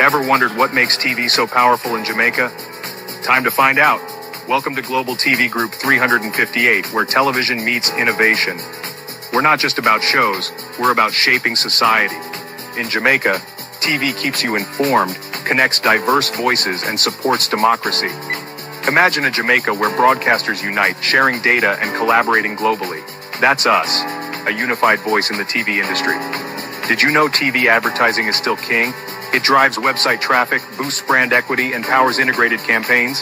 Ever wondered what makes TV so powerful in Jamaica? Time to find out. Welcome to Global TV Group 358, where television meets innovation. We're not just about shows, we're about shaping society. In Jamaica, TV keeps you informed, connects diverse voices, and supports democracy. Imagine a Jamaica where broadcasters unite, sharing data and collaborating globally. That's us, a unified voice in the TV industry. Did you know TV advertising is still king? It drives website traffic, boosts brand equity, and powers integrated campaigns.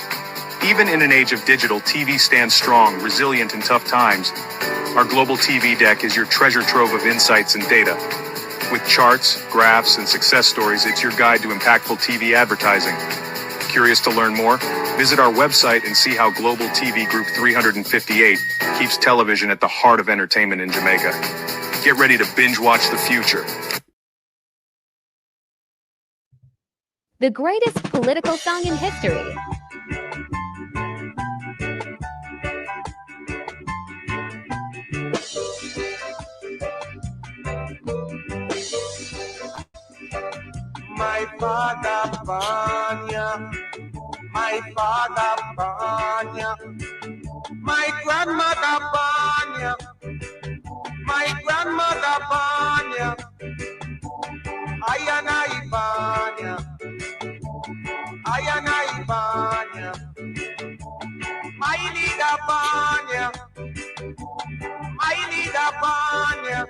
Even in an age of digital, TV stands strong, resilient in tough times. Our Global TV Deck is your treasure trove of insights and data. With charts, graphs, and success stories, it's your guide to impactful TV advertising. Curious to learn more? Visit our website and see how Global TV Group 358 keeps television at the heart of entertainment in Jamaica. Get ready to binge watch the future. The greatest political song in history. My father Banya, my father Banya, my grandmother Banya, my grandmother Banya, Ayana Ibanya, Ayana Ibanya, my leader Banya, my leader Banya.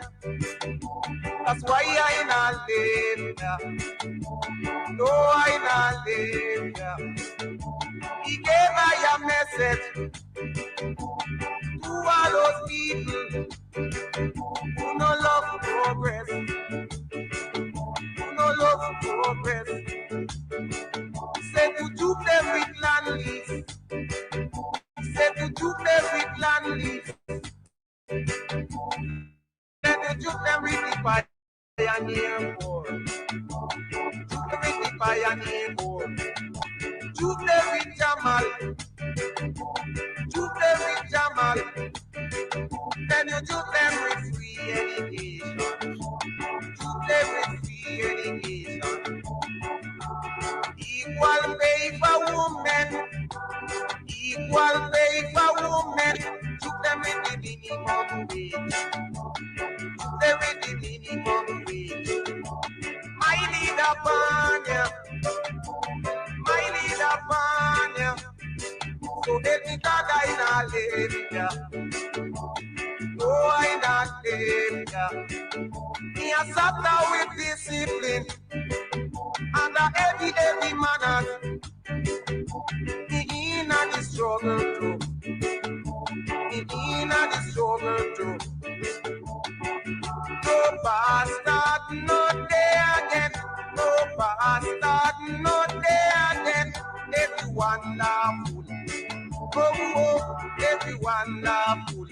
That's why I not live now. No, I not live now. He gave I a message to all those people who no love progress, who no love progress. Say to juke them with land lease. Say to juke them with land lease. Let the juke them with the pioneer board. Juke them with the pioneer board. Juke them with Jamal. Juke them with Jamal. Then you juke them with free education. Juke them with free education. Equal pay for women. Equal pay for women. Juke them with the minimum wage. Juke them with the minimum wage. My leader Banya. My leader Banya. So let me God I not live ya. Oh, I not live ya. Me a sat down with discipline. And a heavy man. Me in a the struggle too. Me in a the struggle too. No bastard, no day again. No bastard, no day again. Everyone laughful. Oh, oh, everyone laughful.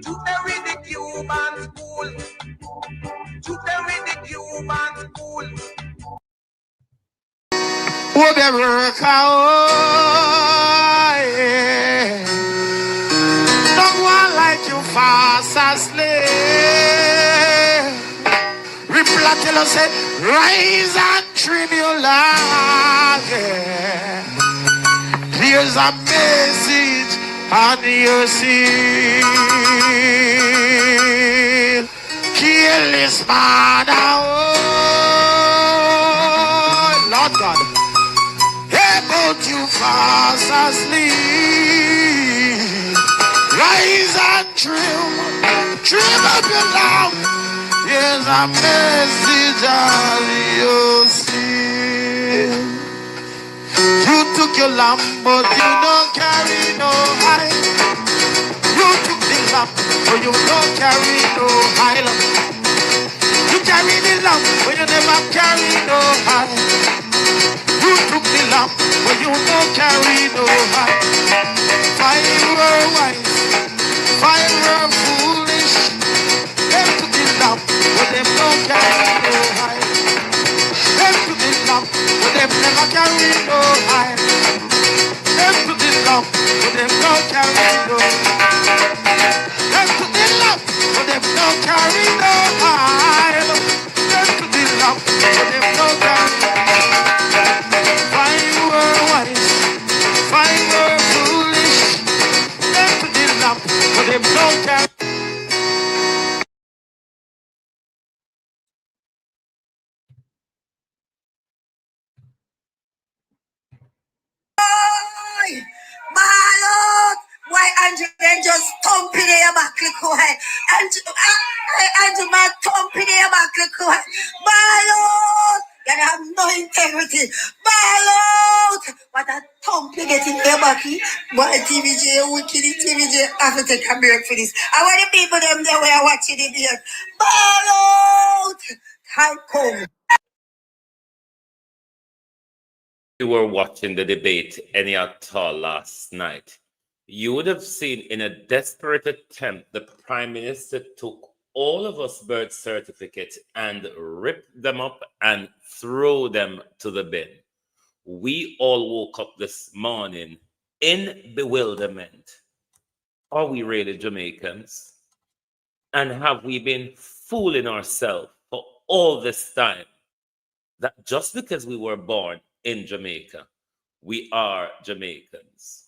To them with the Cuban school. To them with the Cuban school. Oh, they work out. Don't want like you fast asleep. Reply tell us, say, rise and trim your life. Here's a message on your seal. Kill this man out. Lord God. Hey, but you fast asleep. Rise and trim up your lamp. Here's a message on your seal. You took your lamp, but you don't carry no hide. You took the lamp, but you don't carry no hide. You carry the lamp, but you never carry no hide. You took the lamp, but you don't carry no hide. Five were wise, five were foolish. Them took the lamp, but them don't carry no hide. Them took the lamp, but them never carry no hide. Them took the lamp, but them don't carry no hide. Them took the lamp, but them don't carry no hide. Them took the lamp, but them don't carry no hide. and my company back Ballot! You have no integrity. Ballot! What a thump you get in your backy. Boy, TVJ, wicked TVJ. I have to take a break for this. I want the people them there were watching it here. Ballot! Time come. You were watching the debate any at all last night, you would have seen in a desperate attempt the Prime Minister took all of us birth certificates and ripped them up and threw them to the bin. We all woke up this morning in bewilderment. Are we really Jamaicans? And have we been fooling ourselves for all this time that just because we were born in Jamaica, we are Jamaicans?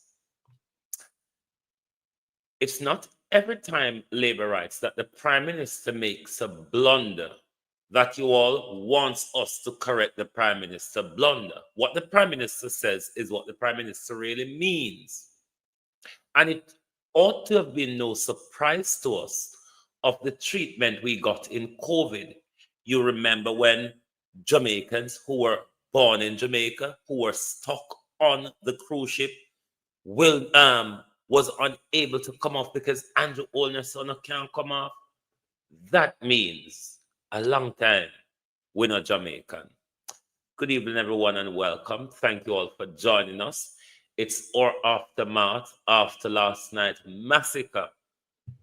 It's not every time, Labour writes, that the Prime Minister makes a blunder that you all wants us to correct the Prime Minister blunder. What the Prime Minister says is what the Prime Minister really means. And it ought to have been no surprise to us of the treatment we got in COVID. You remember when Jamaicans who were born in Jamaica, who were stuck on the cruise ship, was unable to come off because Andrew Olnerson can't come off. That means a long time we're not Jamaican. Good evening, everyone, and welcome. Thank you all for joining us. It's our aftermath after last night's massacre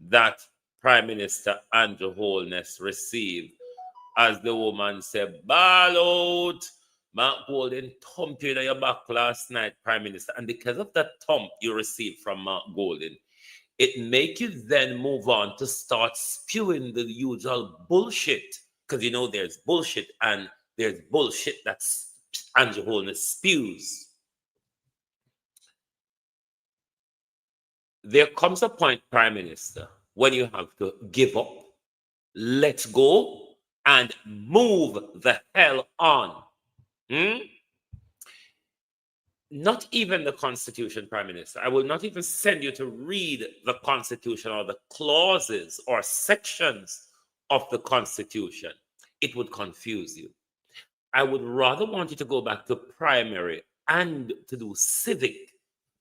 that Prime Minister Andrew Holness received, as the woman said, "Ball out." Mark Golden thumped you in your back last night, Prime Minister. And because of that thump you received from Mark Golden, it make you then move on to start spewing the usual bullshit. Because you know there's bullshit and there's bullshit that Andrew Holness spews. There comes a point, Prime Minister, when you have to give up, let go, and move the hell on. Not even the Constitution, Prime Minister. I will not even send you to read the Constitution or the clauses or sections of the Constitution. It would confuse you. I would rather want you to go back to primary and to do civic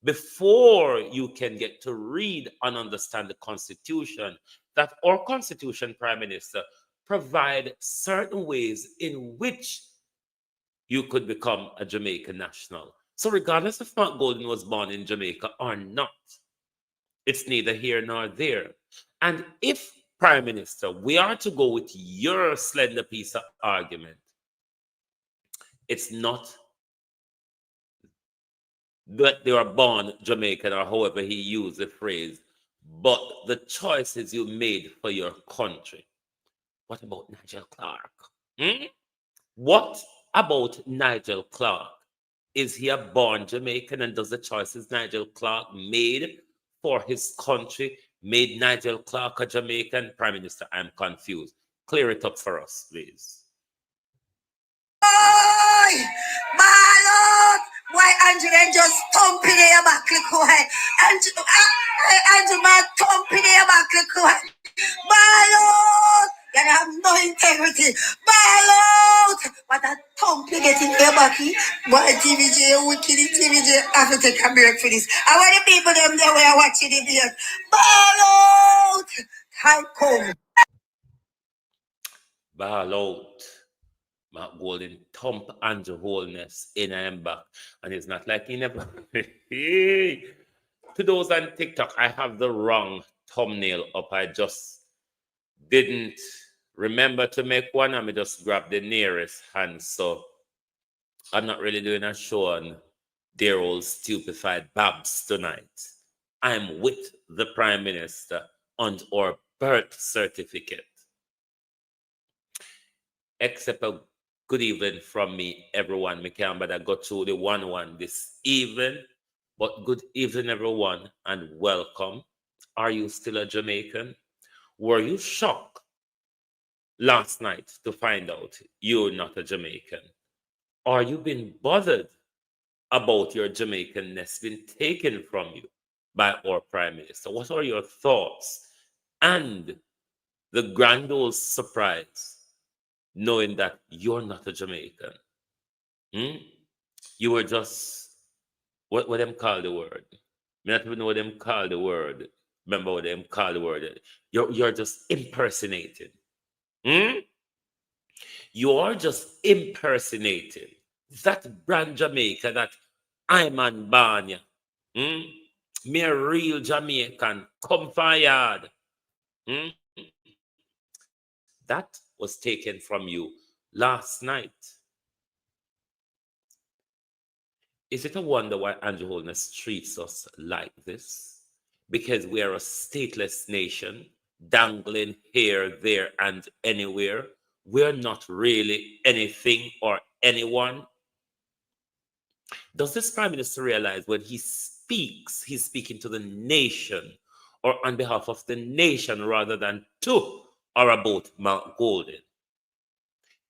before you can get to read and understand the Constitution. That our Constitution, Prime Minister, provide certain ways in which you could become a Jamaican national. So regardless if Mark Golden was born in Jamaica or not, it's neither here nor there. And if, Prime Minister, we are to go with your slender piece of argument, it's not that they are born Jamaican or however he used the phrase, but the choices you made for your country. What about Nigel Clark? What about Nigel Clark? Is he a born Jamaican, and does the choices Nigel Clark made for his country made Nigel Clark a Jamaican? Prime Minister, I'm confused. Clear it up for us, please. Ballot! Why Andrew then just thumping in your back, why? Andrew my thumping in your back, why? Ballot! You have no integrity. Ballot! What a thump you get in your backy. Boy, TVJ, wicked TVJ. I have to take a break for this. I want the people them there were watching it here. Ballot! Time come. Ballot. Mark Golden thump Andrew Holness in and back. And it's not like he never. To those on TikTok, I have the wrong thumbnail up. I just didn't remember to make one. I just grabbed the nearest hand. So I'm not really doing a show on dear old stupefied Babs tonight. I'm with the Prime Minister on our birth certificate. Except a good evening from me, everyone. Me can't but I got through the 1-1 this evening. But good evening, everyone, and welcome. Are you still a Jamaican? Were you shocked last night to find out you're not a Jamaican? Are you been bothered about your Jamaicanness being taken from you by our Prime Minister? What are your thoughts? And the grand old surprise, knowing that you're not a Jamaican. You were just, what them call the word? Me not even know what them call the word. Remember what them call the word? You're just impersonating. You are just impersonating that brand Jamaica that I'm on Banya. Me a real Jamaican. Come fired. That was taken from you last night. Is it a wonder why Andrew Holness treats us like this? Because we are a stateless nation, dangling here, there, and anywhere. We're not really anything or anyone. Does this Prime Minister realize when he speaks, he's speaking to the nation or on behalf of the nation rather than to or about Mount Golden?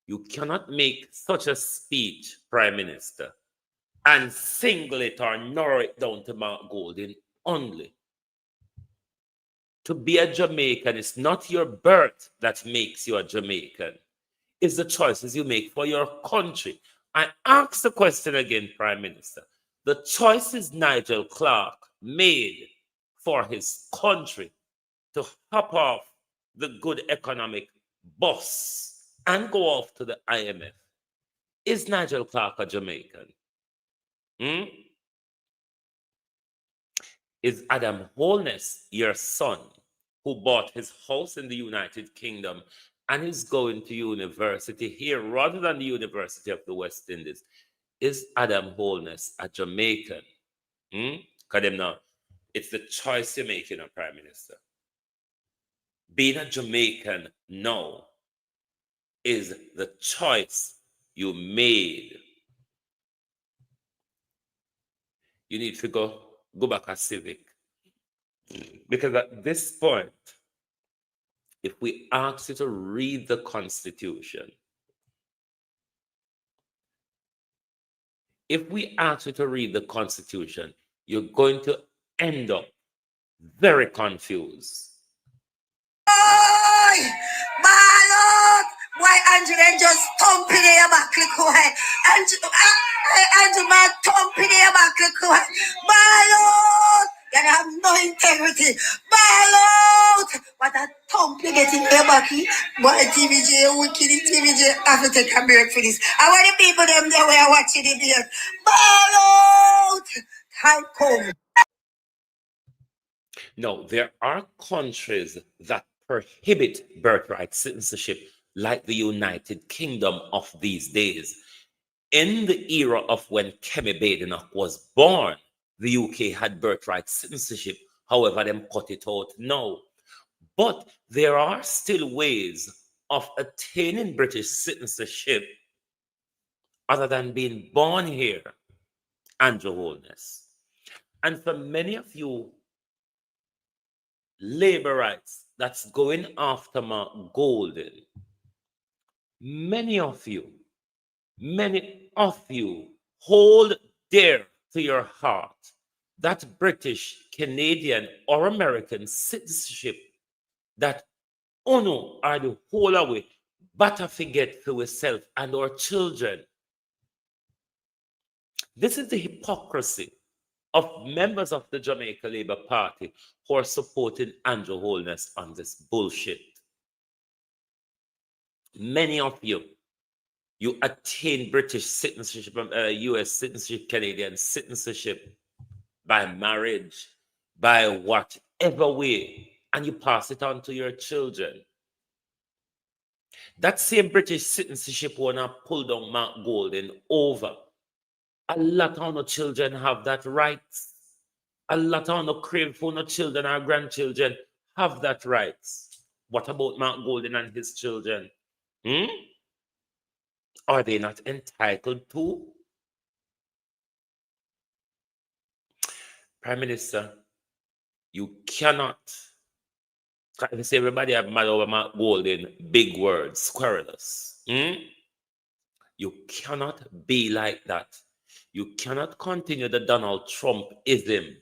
You cannot make such a speech, Prime Minister, and single it or narrow it down to Mount Golden only. To be a Jamaican is not your birth that makes you a Jamaican. It's the choices you make for your country. I ask the question again, Prime Minister. The choices Nigel Clark made for his country to hop off the good economic bus and go off to the IMF. Is Nigel Clark a Jamaican? Is Adam Holness your son who bought his house in the United Kingdom and is going to university here rather than the University of the West Indies? Is Adam Holness a Jamaican? Because now, it's the choice you're making, a Prime Minister. Being a Jamaican now is the choice you made. You need to go back a civic. Because at this point, if we ask you to read the Constitution, you're going to end up very confused. Boy, my Lord, why Andrew then just thumping in your back, look why Andrew man thumping in your back, look why my Lord, you have no integrity, my Lord, what a thumping getting in your back, boy TVJ, wicked TVJ, I have to take a break for this. I want the people them there where watching the video, my Lord, time come. No, there are countries that prohibit birthright citizenship, like the United Kingdom of these days. In the era of when Kemi Badenoch was born, the UK had birthright citizenship. However, them cut it out now. But there are still ways of attaining British citizenship other than being born here, Andrew Holness. And for many of you labor rights that's going after Mount Golden, many of you hold dear to your heart that British, Canadian, or American citizenship that UNO are the whole away, but I forget for ourselves and our children. This is the hypocrisy of members of the Jamaica Labour Party who are supporting Andrew Holness on this bullshit. Many of you attain British citizenship, US citizenship, Canadian citizenship by marriage, by whatever way, and you pass it on to your children. That same British citizenship wanna pull down Mount Golden over. A lot of our children have that right. A lot of our crave for our children, our grandchildren have that right. What about Mount Golden and his children? Are they not entitled to? Prime Minister, you cannot. If you say everybody have mad over Mount Golden, big words, scurrilous. You cannot be like that. You cannot continue the Donald Trumpism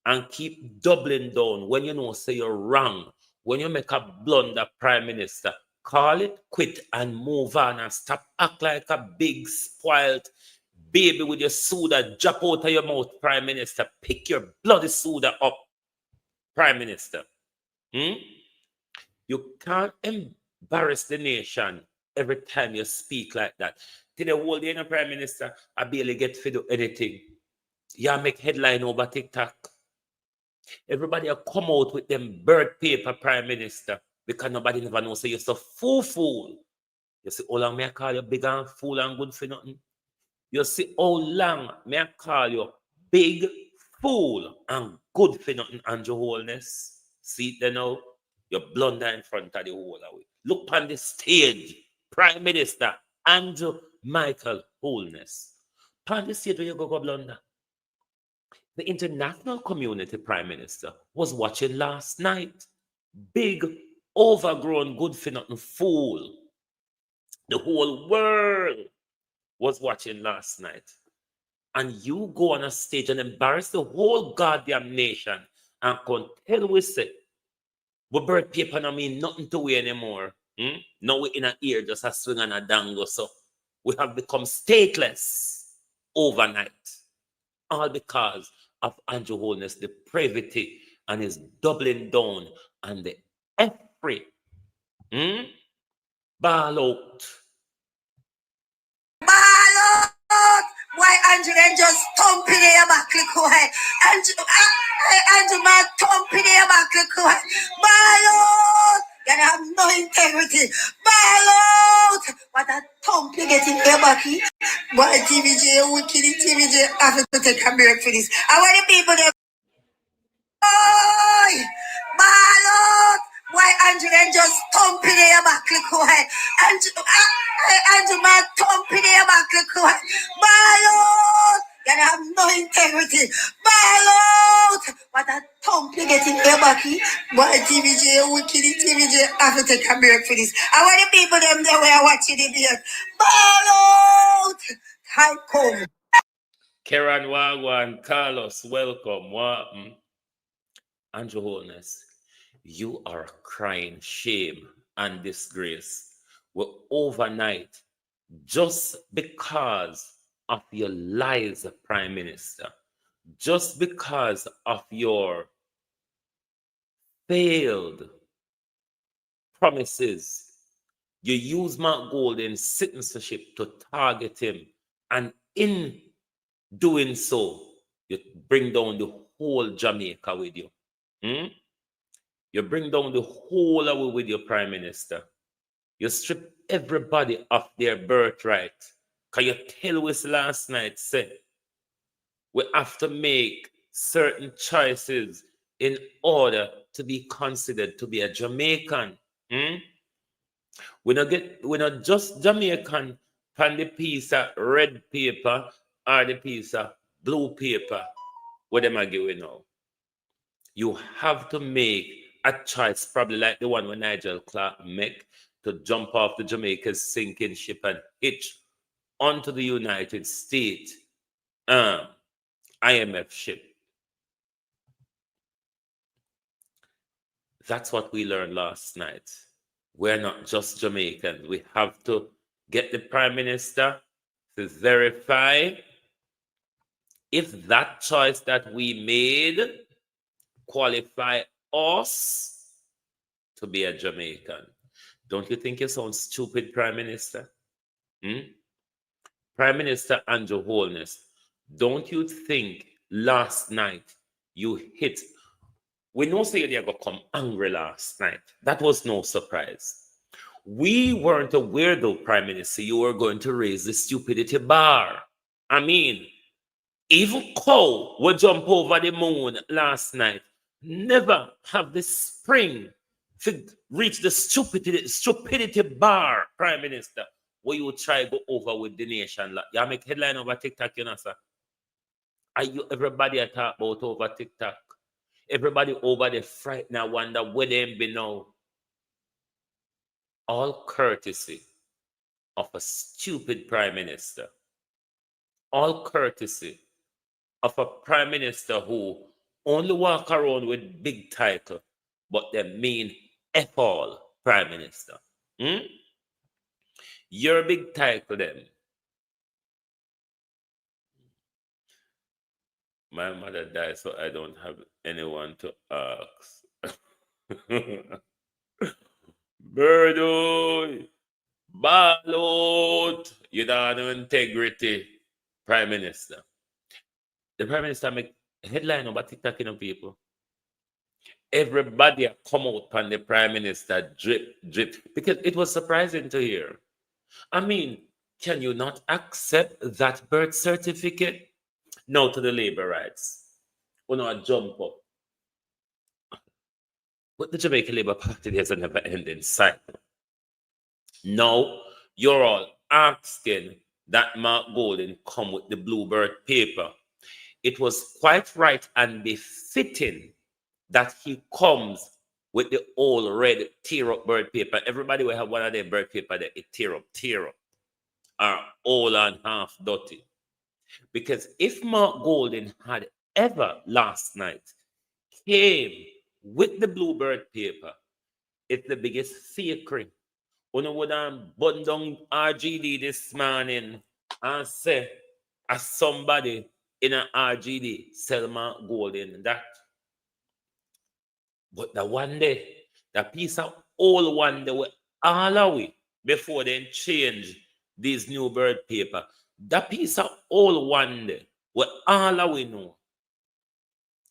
and keep doubling down when you know say you're wrong, when you make a blunder, Prime Minister, call it quit and move on and stop act like a big spoiled baby with your soda drop out of your mouth, Prime Minister. Pick your bloody soda up, Prime Minister. You can't embarrass the nation every time you speak like that. To the whole day, Prime Minister, I barely get to do anything. You make headline over TikTok. Everybody will come out with them bird paper, Prime Minister, because nobody never knows. So you're so fool. You see, how long may I call you big and fool and good for nothing? You see, how long may I call you big, fool, and good for nothing, Andrew Holness? See it there now? You blunder in front of the whole away. Look on the stage, Prime Minister Andrew Michael Holness. On the stage where you go blunder. The international community, Prime Minister, was watching last night. Big, overgrown, good for nothing fool. The whole world was watching last night. And you go on a stage and embarrass the whole goddamn nation and can tell we say, we bird paper no mean nothing to we anymore. Now we in a ear just a swing and a dangle. So we have become stateless overnight. All because of Andrew Holness, the depravity, and his doubling down and the every ball out. Why Andrew then just thumping in your back like why? Andrew man thumping in your back like why? Ball out! You have no integrity. Ball out! What a thump you get in your back. Boy, TVJ, wicked TVJ, I have to take a break for this. I want the people there. Boy! Ball out! Why Andrew then just thumping in your back like why? Andrew man thumping in your back like why? Ball out! You have no integrity. Ball out! What a thump you get in your back. Boy, TVJ, wicked TVJ, I have to take a break for this. I want the people them there where watching the video. Ball out! Hi, come. Karen Wagwan, Carlos, welcome. Andrew Holness, you are a crying shame and disgrace. Well, overnight, just because of your lies, Prime Minister, just because of your failed promises, you use Mark Golden's citizenship to target him, and in doing so, you bring down the whole Jamaica with you. You bring down the whole away with your Prime Minister. You strip everybody of their birthright. Can you tell us last night, say, we have to make certain choices in order to be considered to be a Jamaican. We're not just Jamaican on the piece of red paper or the piece of blue paper. What am I giving now? You have to make a choice, probably like the one when Nigel Clark make, to jump off the Jamaica's sinking ship and hitch onto the United States IMF ship. That's what we learned last night. We're not just Jamaicans. We have to get the Prime Minister to verify if that choice that we made qualify us to be a Jamaican. Don't you think you sound stupid, Prime Minister? Prime Minister Andrew Holness, don't you think last night you hit? We know say they're going to come angry last night. That was no surprise. We weren't aware though, Prime Minister, you were going to raise the stupidity bar. I mean, even cow will jump over the moon last night. Never have the spring to reach the stupidity bar, Prime Minister, where you try to go over with the nation. You make headline over TikTok, you know, sir. Are you everybody I talk about over TikTok? Everybody over there frightened, I wonder where they be now. All courtesy of a stupid Prime Minister. All courtesy of a Prime Minister who only walk around with big title, but they mean F all, Prime Minister. Hmm? Your big title them. My mother died, so I don't have anyone to ask. Birdo, ballot. You don't have integrity, Prime Minister. The Prime Minister make headline about TikTok, people. Everybody come out on the Prime Minister drip, drip. Because it was surprising to hear. I mean, can you not accept that birth certificate? No to the labor rights. Or not jump up. But the Jamaican Labour Party, there's a never ending cycle. Now, you're all asking that Mark Golden come with the Bluebird paper. It was quite right and befitting that he comes with the old red tear-up bird paper. Everybody will have one of their bird paper that it tear up, are all and half dirty. Because if Mark Golden had ever last night came with the Bluebird paper, it's the biggest fakery. Uno would have bun down RGD this morning and say, as somebody in an RGD, sell Mark Golden that. But the one day, the piece of old one they were all away before they change these new bird paper. The piece of old one day were all away now.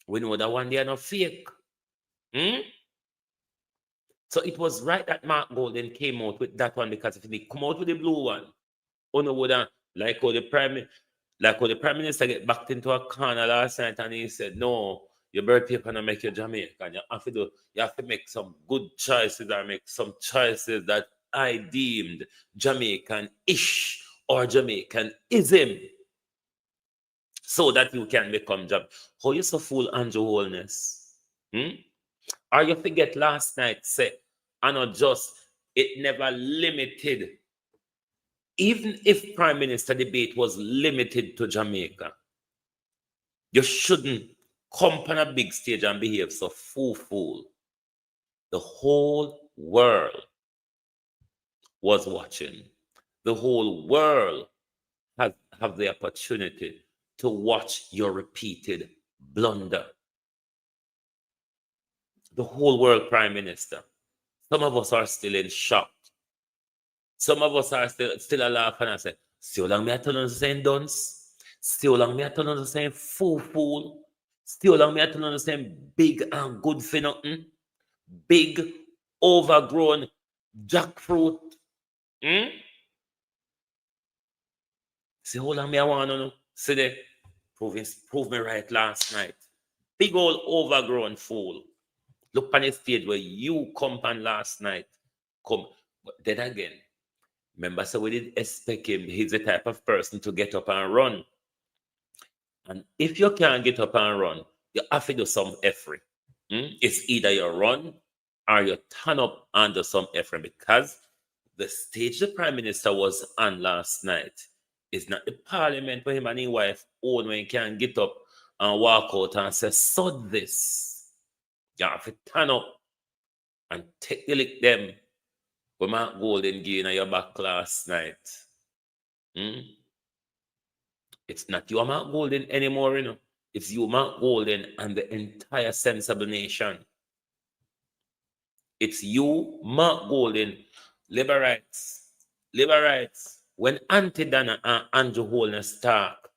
We know that one they are not fake. Hmm? So it was right that Mark Golden came out with that one, because if he come out with the blue one, Uno would have, like how the Prime Minister get backed into a corner last night and he said, no, your birth paper not make you Jamaican. You have to make some good choices or make some choices that I deemed Jamaican-ish or Jamaicanism, so that you can become Jamaican. How you so fool Andrew Holness? Or you forget last night, say, I not just, it never limited. Even if Prime Minister debate was limited to Jamaica, you shouldn't come on a big stage and behave so fool. The whole world was watching. The whole world have the opportunity to watch your repeated blunder. The whole world, Prime Minister. Some of us are still in shock. Some of us are still laughing and say, still long me I tell you the same dunce. Still long me I tell you the same fool. Still long me I tell you the same big and good for nothing. Big, overgrown jackfruit. See how long me I want to know. See there, prove me right last night. Big old overgrown fool. Look on the stage where you come on last night. Come. But then again, remember, so we didn't expect him. He's the type of person to get up and run. And if you can't get up and run, you have to do some effort. It's either you run or you turn up and do some effort, because the stage the Prime Minister was on last night is not the parliament where him and his wife own, when he can get up and walk out and say, so this. You have to turn up and take the lick them when Mark Golden gave in your back last night. It's not you, Mark Golden, anymore, It's you, Mark Golden, and the entire sensible nation. It's you, Mark Golden, labor rights. When Auntie Dana and Andrew Holness talk,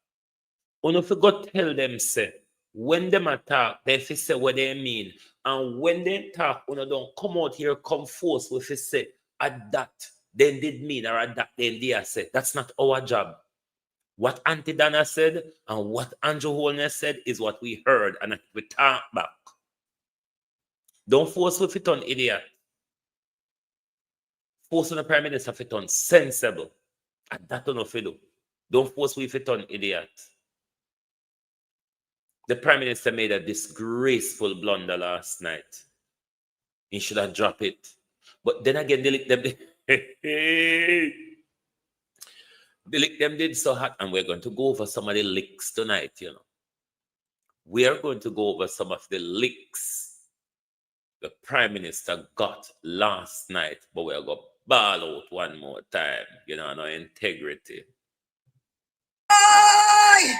you forgot tell them, say, when them attack, they say what they mean. And when they talk, you don't come out here, come force with say, at that, then did mean, or at that, then they said. That's not our job. What Auntie Dana said and what Andrew Holness said is what we heard, and we talk back. Don't force with it on idiot. Force on the Prime Minister fit on sensible. And that enough do. Don't force with it on idiot. The Prime Minister made a disgraceful blunder last night. He should have dropped it. But then again, they lick them. The lick them did so hot, and we're going to go over some of the licks tonight, We are going to go over some of the licks the Prime Minister got last night, but we'll go ball out one more time. You know, no integrity. Boy,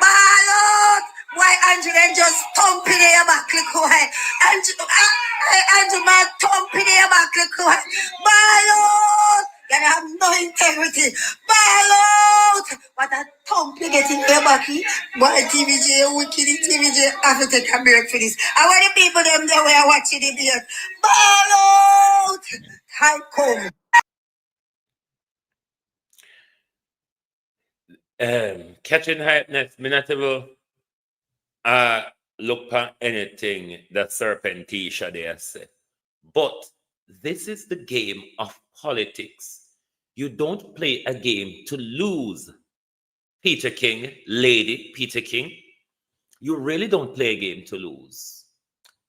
ball out. Why Andrew then just thumping in your back, look why. Andrew man thumping in your back, look why. Ball out. You have no integrity. Ball out. What a thump you get in your back. Boy, TVJ, wicked TVJ, have to take a break for this. I want the people them there were watching the beer. Ball out. Hi, come. Catching hypeness, me not ever look at anything that Serpentisha there say. But this is the game of politics. You don't play a game to lose. Peter King, Lady Peter King, you really don't play a game to lose.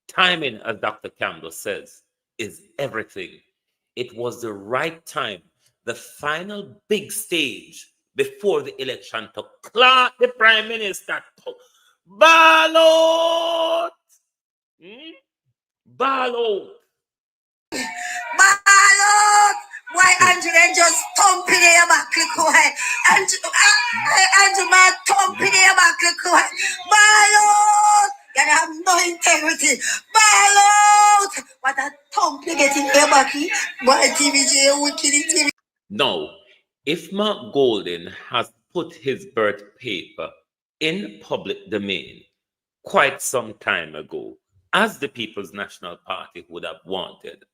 Timing, as Dr. Campbell says, is everything. It was the right time, the final big stage before the election to clock the Prime Minister. Ball out! Ball out! Ball out! Why Andrew then just thumping in your back, look why. Andrew man thumping in your back, look why. Ball out! You have no integrity. Ball out! What a thump you get in your back. Boy, TVJ, wicked TV. Now, if Mark Golden has put his birth paper in public domain quite some time ago, as the People's National Party would have wanted,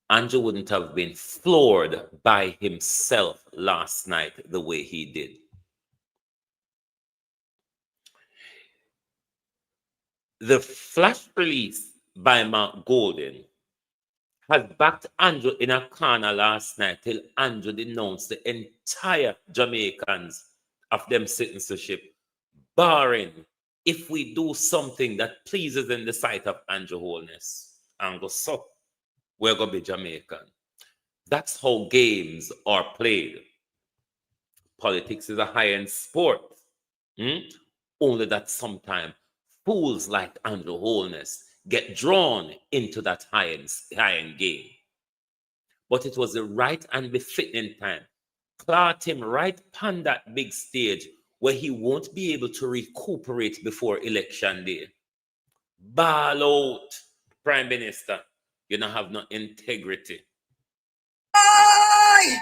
Andrew wouldn't have been floored by himself last night the way he did. The flash release by Mark Golden has backed Andrew in a corner last night till Andrew denounced the entire Jamaicans of them citizenship, barring if we do something that pleases in the sight of Andrew Holness. And go, so we're going to be Jamaican. That's how games are played. Politics is a high-end sport. Only that sometimes fools like Andrew Holness get drawn into that high-end game. But it was the right and befitting time. Clot him right upon that big stage where he won't be able to recuperate before election day. Ball out, Prime Minister. You don't have no integrity. Boy,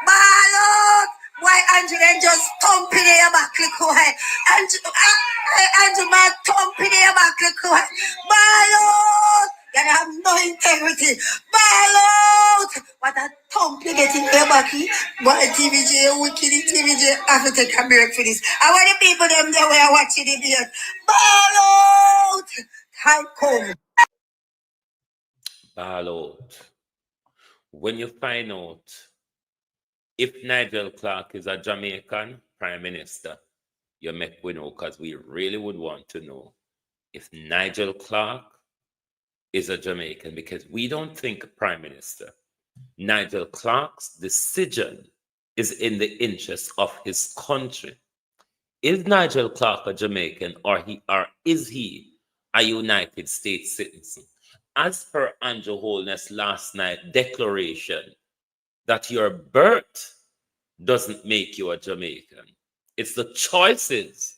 ball out! Why Andrew then just thumping in your back, look why. Andrew man thumping in your back, look why. Ball out! You have no integrity. Ball out! What a thump you get in your back. Boy, TVJ, wicked TVJ, have to take a break for this. I want the people them there were watching the beer. Ball out! Hi, come. Ball out. When you find out if Nigel Clark is a Jamaican Prime Minister, you make we know, because we really would want to know if Nigel Clark is a Jamaican, because we don't think Prime Minister. Nigel Clark's decision is in the interest of his country. Is Nigel Clark a Jamaican, or is he a United States citizen? As per Andrew Holness last night declaration that your birth doesn't make you a Jamaican. It's the choices,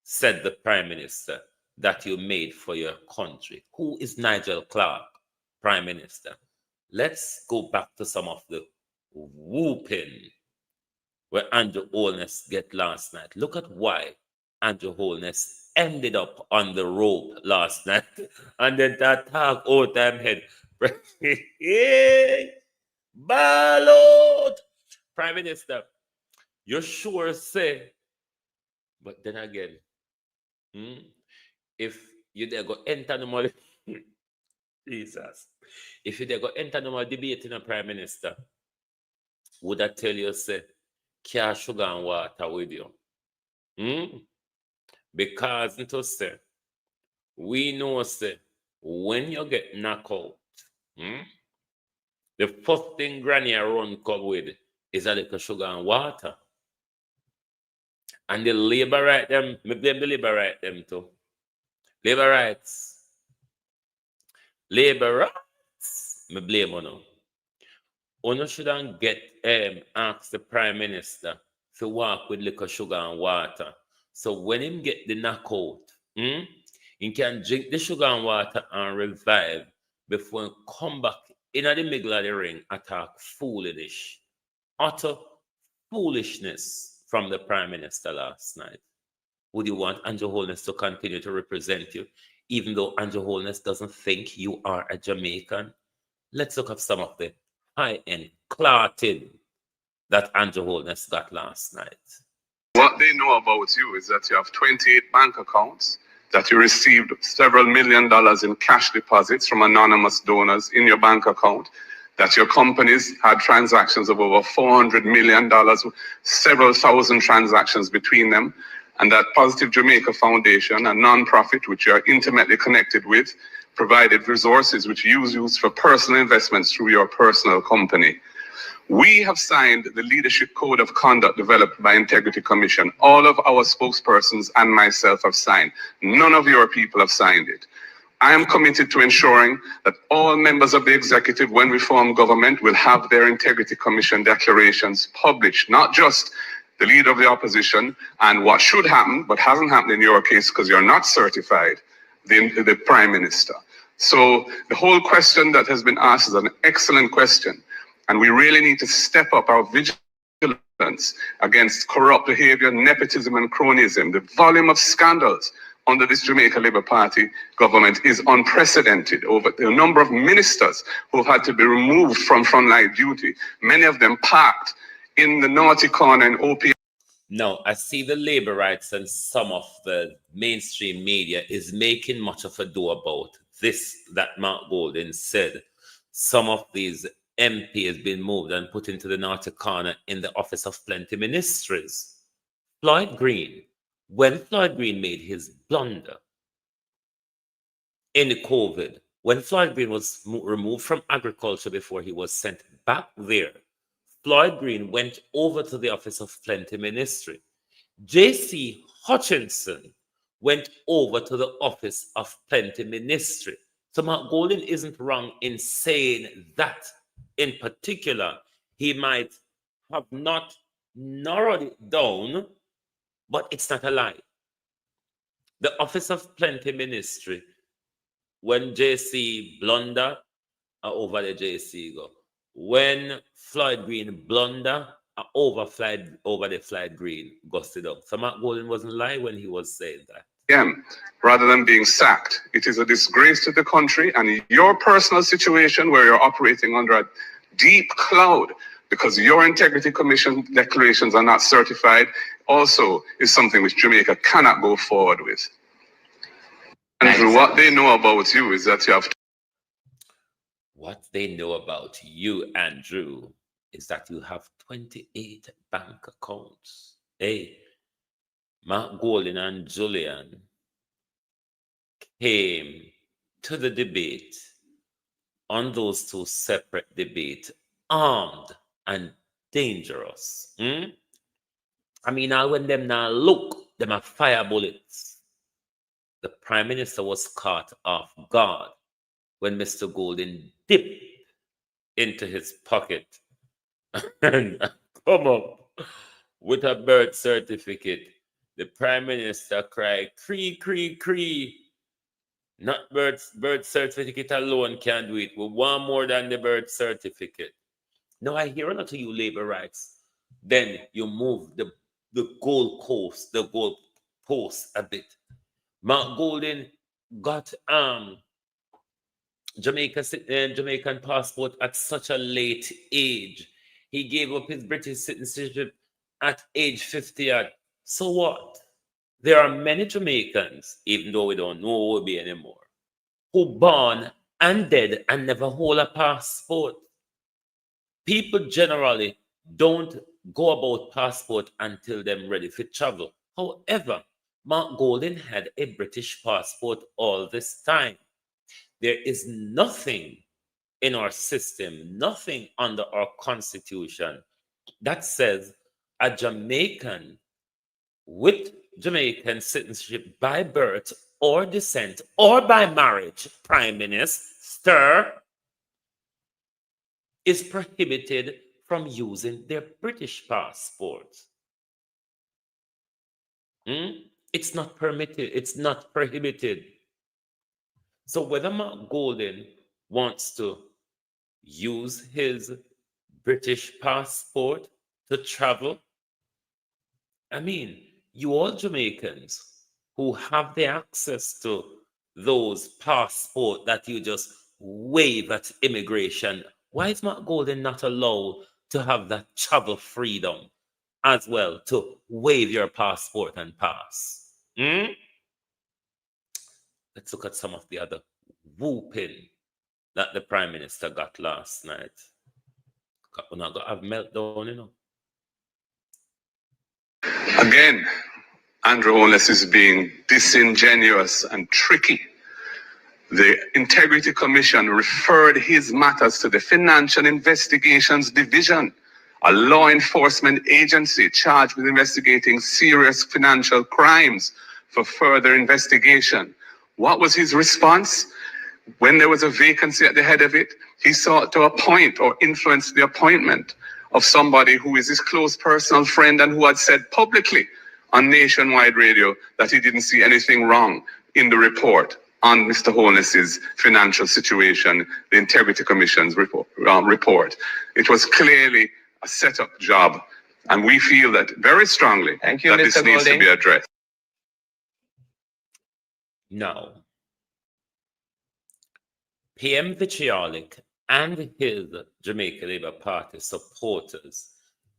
said the Prime Minister, that you made for your country. Who is Nigel Clark, Prime Minister? Let's go back to some of the whooping where Andrew Holness get last night. Look at why Andrew Holness ended up on the rope last night. And then that talk out time head. Ball out! Prime Minister, you sure say. But then again, if you there go enter no more, Jesus, if you there go enter no more debate in a Prime Minister, would I tell you, say, care sugar and water with you? Because to say, we know, say, when you get knocked out, the first thing Granny run come with is a little sugar and water. And the labor right them, me blame the labor right them too. Labor rights. Labor rights, me blame on. Uno shouldn't get ask the Prime Minister to walk with liquor, sugar, and water. So when him get the knockout, he can drink the sugar and water and revive before he come back in the middle of the ring, attack foolish, utter foolishness from the Prime Minister last night. Would you want Andrew Holness to continue to represent you, even though Andrew Holness doesn't think you are a Jamaican? Let's look at some of the high-end clarting that Andrew Holness got last night. What they know about you is that you have 28 bank accounts, that you received several $1 million in cash deposits from anonymous donors in your bank account, that your companies had transactions of over $400 million, several thousand transactions between them, and that Positive Jamaica Foundation, a non-profit which you are intimately connected with, provided resources which you use for personal investments through your personal company. We have signed the Leadership Code of Conduct developed by Integrity Commission. All of our spokespersons and myself have signed. None of your people have signed it. I am committed to ensuring that all members of the executive, when we form government, will have their Integrity Commission declarations published, not just the leader of the opposition and what should happen, but hasn't happened in your case because you're not certified, the Prime Minister. So the whole question that has been asked is an excellent question. And we really need to step up our vigilance against corrupt behavior, nepotism, and cronyism. The volume of scandals under this Jamaica Labour Party government is unprecedented. Over the number of ministers who have had to be removed from frontline duty, many of them parked in the naughty corner in OPM. Now, I see the labor rights and some of the mainstream media is making much of a do about this that Mark Golden said. Some of these MP has been moved and put into the naughty corner in the Office of Plenty Ministries. Floyd Green, when Floyd Green made his blunder in the COVID, when Floyd Green was removed from agriculture before he was sent back there, Floyd Green went over to the Office of Plenty Ministry. J.C. Hutchinson went over to the Office of Plenty Ministry. So Mark Golden isn't wrong in saying that in particular, he might have not narrowed it down, but it's not a lie. The Office of Plenty Ministry, when JC blunder, over the JC go. When Floyd Green blunder, over the Floyd Green gusted up. So Mark Golden wasn't lying when he was saying that. Rather than being sacked. It is a disgrace to the country, and your personal situation where you're operating under a deep cloud because your Integrity Commission declarations are not certified also is something which Jamaica cannot go forward with. And what they know about you is that you have... What they know about you, Andrew, is that you have 28 bank accounts. Hey, Mark Golden and Julian came to the debate on those two separate debates, armed and dangerous. I mean, now when them now look, them are fire bullets. The Prime Minister was caught off guard when Mr. Golden dipped into his pocket and come up with a birth certificate. The Prime Minister cried, "Cree, cree, cree." Not birth certificate alone can do it. We want more than the birth certificate. Now I hear a lot of you labor rights. Then you move the goal post a bit. Mark Golden got Jamaican passport at such a late age. He gave up his British citizenship at age 50. So what? There are many Jamaicans, even though we don't know who will be anymore, who born and dead and never hold a passport. People generally don't go about passport until they're ready for travel. However, Mark Golden had a British passport all this time. There is nothing in our system, nothing under our constitution that says a Jamaican with Jamaican citizenship by birth or descent or by marriage, Prime Minister, is prohibited from using their British passport. It's not permitted. It's not prohibited. So whether Mark Golden wants to use his British passport to travel, I mean, you all Jamaicans who have the access to those passports that you just wave at immigration, why is Mark Golden not allowed to have that travel freedom as well, to wave your passport and pass? Let's look at some of the other whooping that the Prime Minister got last night. We're not going to have meltdown, you know. Again, Andrew Holness is being disingenuous and tricky. The Integrity Commission referred his matters to the Financial Investigations Division, a law enforcement agency charged with investigating serious financial crimes, for further investigation. What was his response? When there was a vacancy at the head of it, he sought to appoint or influence the appointment of somebody who is his close personal friend and who had said publicly on nationwide radio that he didn't see anything wrong in the report on Mr. Holness's financial situation, the Integrity Commission's report. It was clearly a set-up job, and we feel that very strongly that this needs to be addressed. Now, PM Vitriolic and his Jamaica Labour Party supporters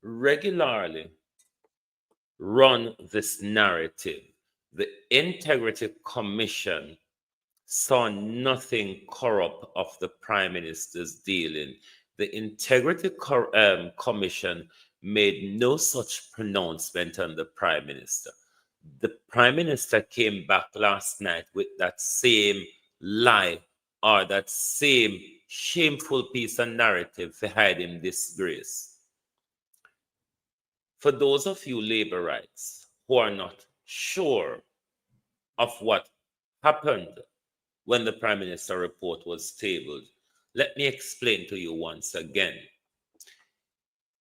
regularly run this narrative. The Integrity Commission saw nothing corrupt of the Prime Minister's dealing. The Integrity Commission made no such pronouncement on the Prime Minister. The Prime Minister came back last night with that same lie or that same shameful piece of narrative to hide him disgrace. For those of you Labourites who are not sure of what happened when the Prime Minister report was tabled, let me explain to you once again.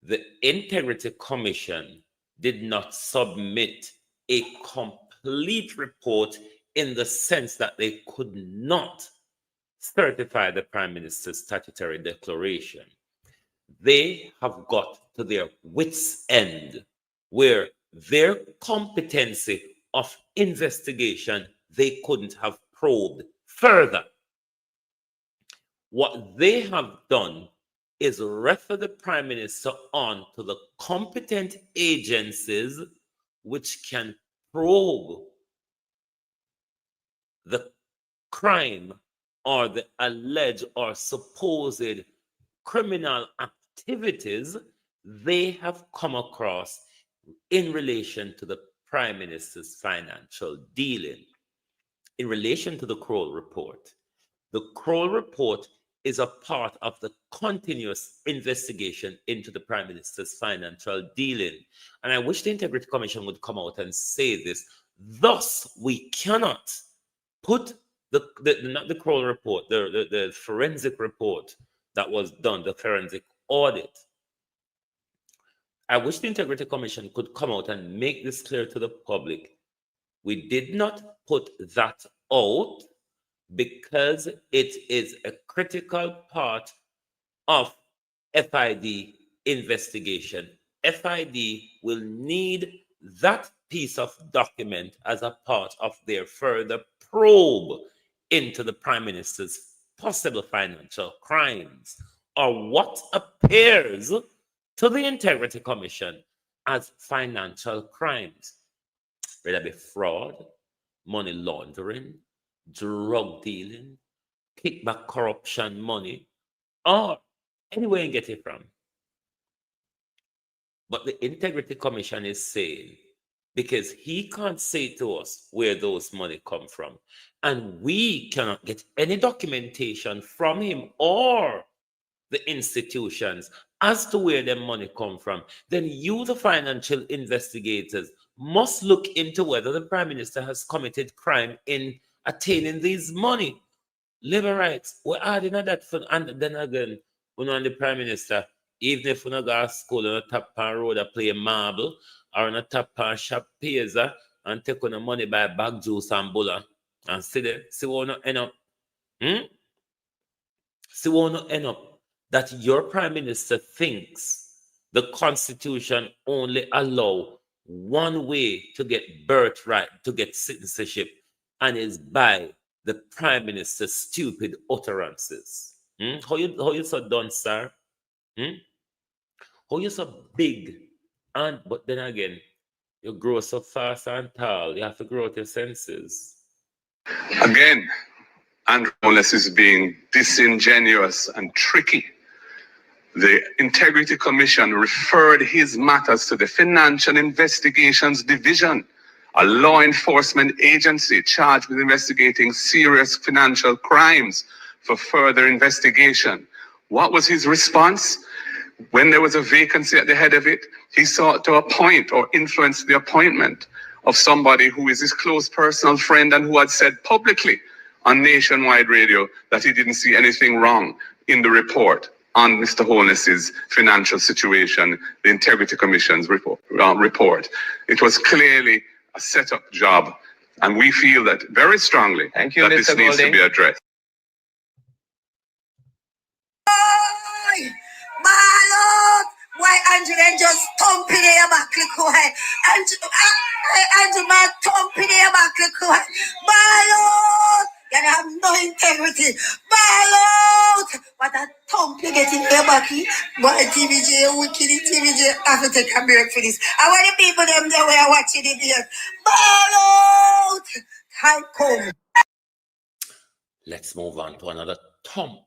The Integrity Commission did not submit a complete report in the sense that they could not certify the Prime Minister's statutory declaration. They have got to their wits' end where their competency of investigation they couldn't have probed further. What they have done is refer the Prime Minister on to the competent agencies which can probe the crime or the alleged or supposed criminal activities they have come across in relation to the Prime Minister's financial dealing. In relation to the Kroll report, the Kroll report is a part of the continuous investigation into the Prime Minister's financial dealing. And I wish the Integrity Commission would come out and say this. Thus, we cannot put not the Kroll report, the forensic report that was done, the forensic audit. I wish the Integrity Commission could come out and make this clear to the public. We did not put that out because it is a critical part of FID investigation. FID will need that piece of document as a part of their further probe into the Prime Minister's possible financial crimes, or what appears to the Integrity Commission as financial crimes, whether it be fraud, money laundering, drug dealing, kickback corruption money, or anywhere you get it from. But the Integrity Commission is saying, because he can't say to us where those money come from, and we cannot get any documentation from him or the institutions as to where the money come from, then you, the financial investigators, must look into whether the Prime Minister has committed crime in attaining these money. Labor rights, we're adding at that. And then again, when on the Prime Minister, even if we not go to school on a top pan road and play marble, or on a top pan shop pizza and take on the money by bag juice and bulla, and see what not end up. See what not end up that your Prime Minister thinks the Constitution only allow one way to get birthright, to get citizenship, and is by the Prime Minister's stupid utterances. How you so done, sir? How you so big? But then again, you grow so fast and tall, you have to grow out your senses. Again, Andrew Holness is being disingenuous and tricky. The Integrity Commission referred his matters to the Financial Investigations Division, a law enforcement agency charged with investigating serious financial crimes, for further investigation. What was his response? When there was a vacancy at the head of it, he sought to appoint or influence the appointment of somebody who is his close personal friend and who had said publicly on nationwide radio that he didn't see anything wrong in the report on Mr. Holness's financial situation, the Integrity Commission's report. It was clearly a set-up job, and we feel that very strongly that this needs to be addressed. My Lord, why Andrew then just thumping in back why? Andrew man thumping in back why? My Lord, you have no integrity. My Lord, what a thump you get in your back. Boy, TVJ, wicked TVJ, I have to take a break for this. I want the people them there where watching it here. My Lord, time come. Let's move on to another thump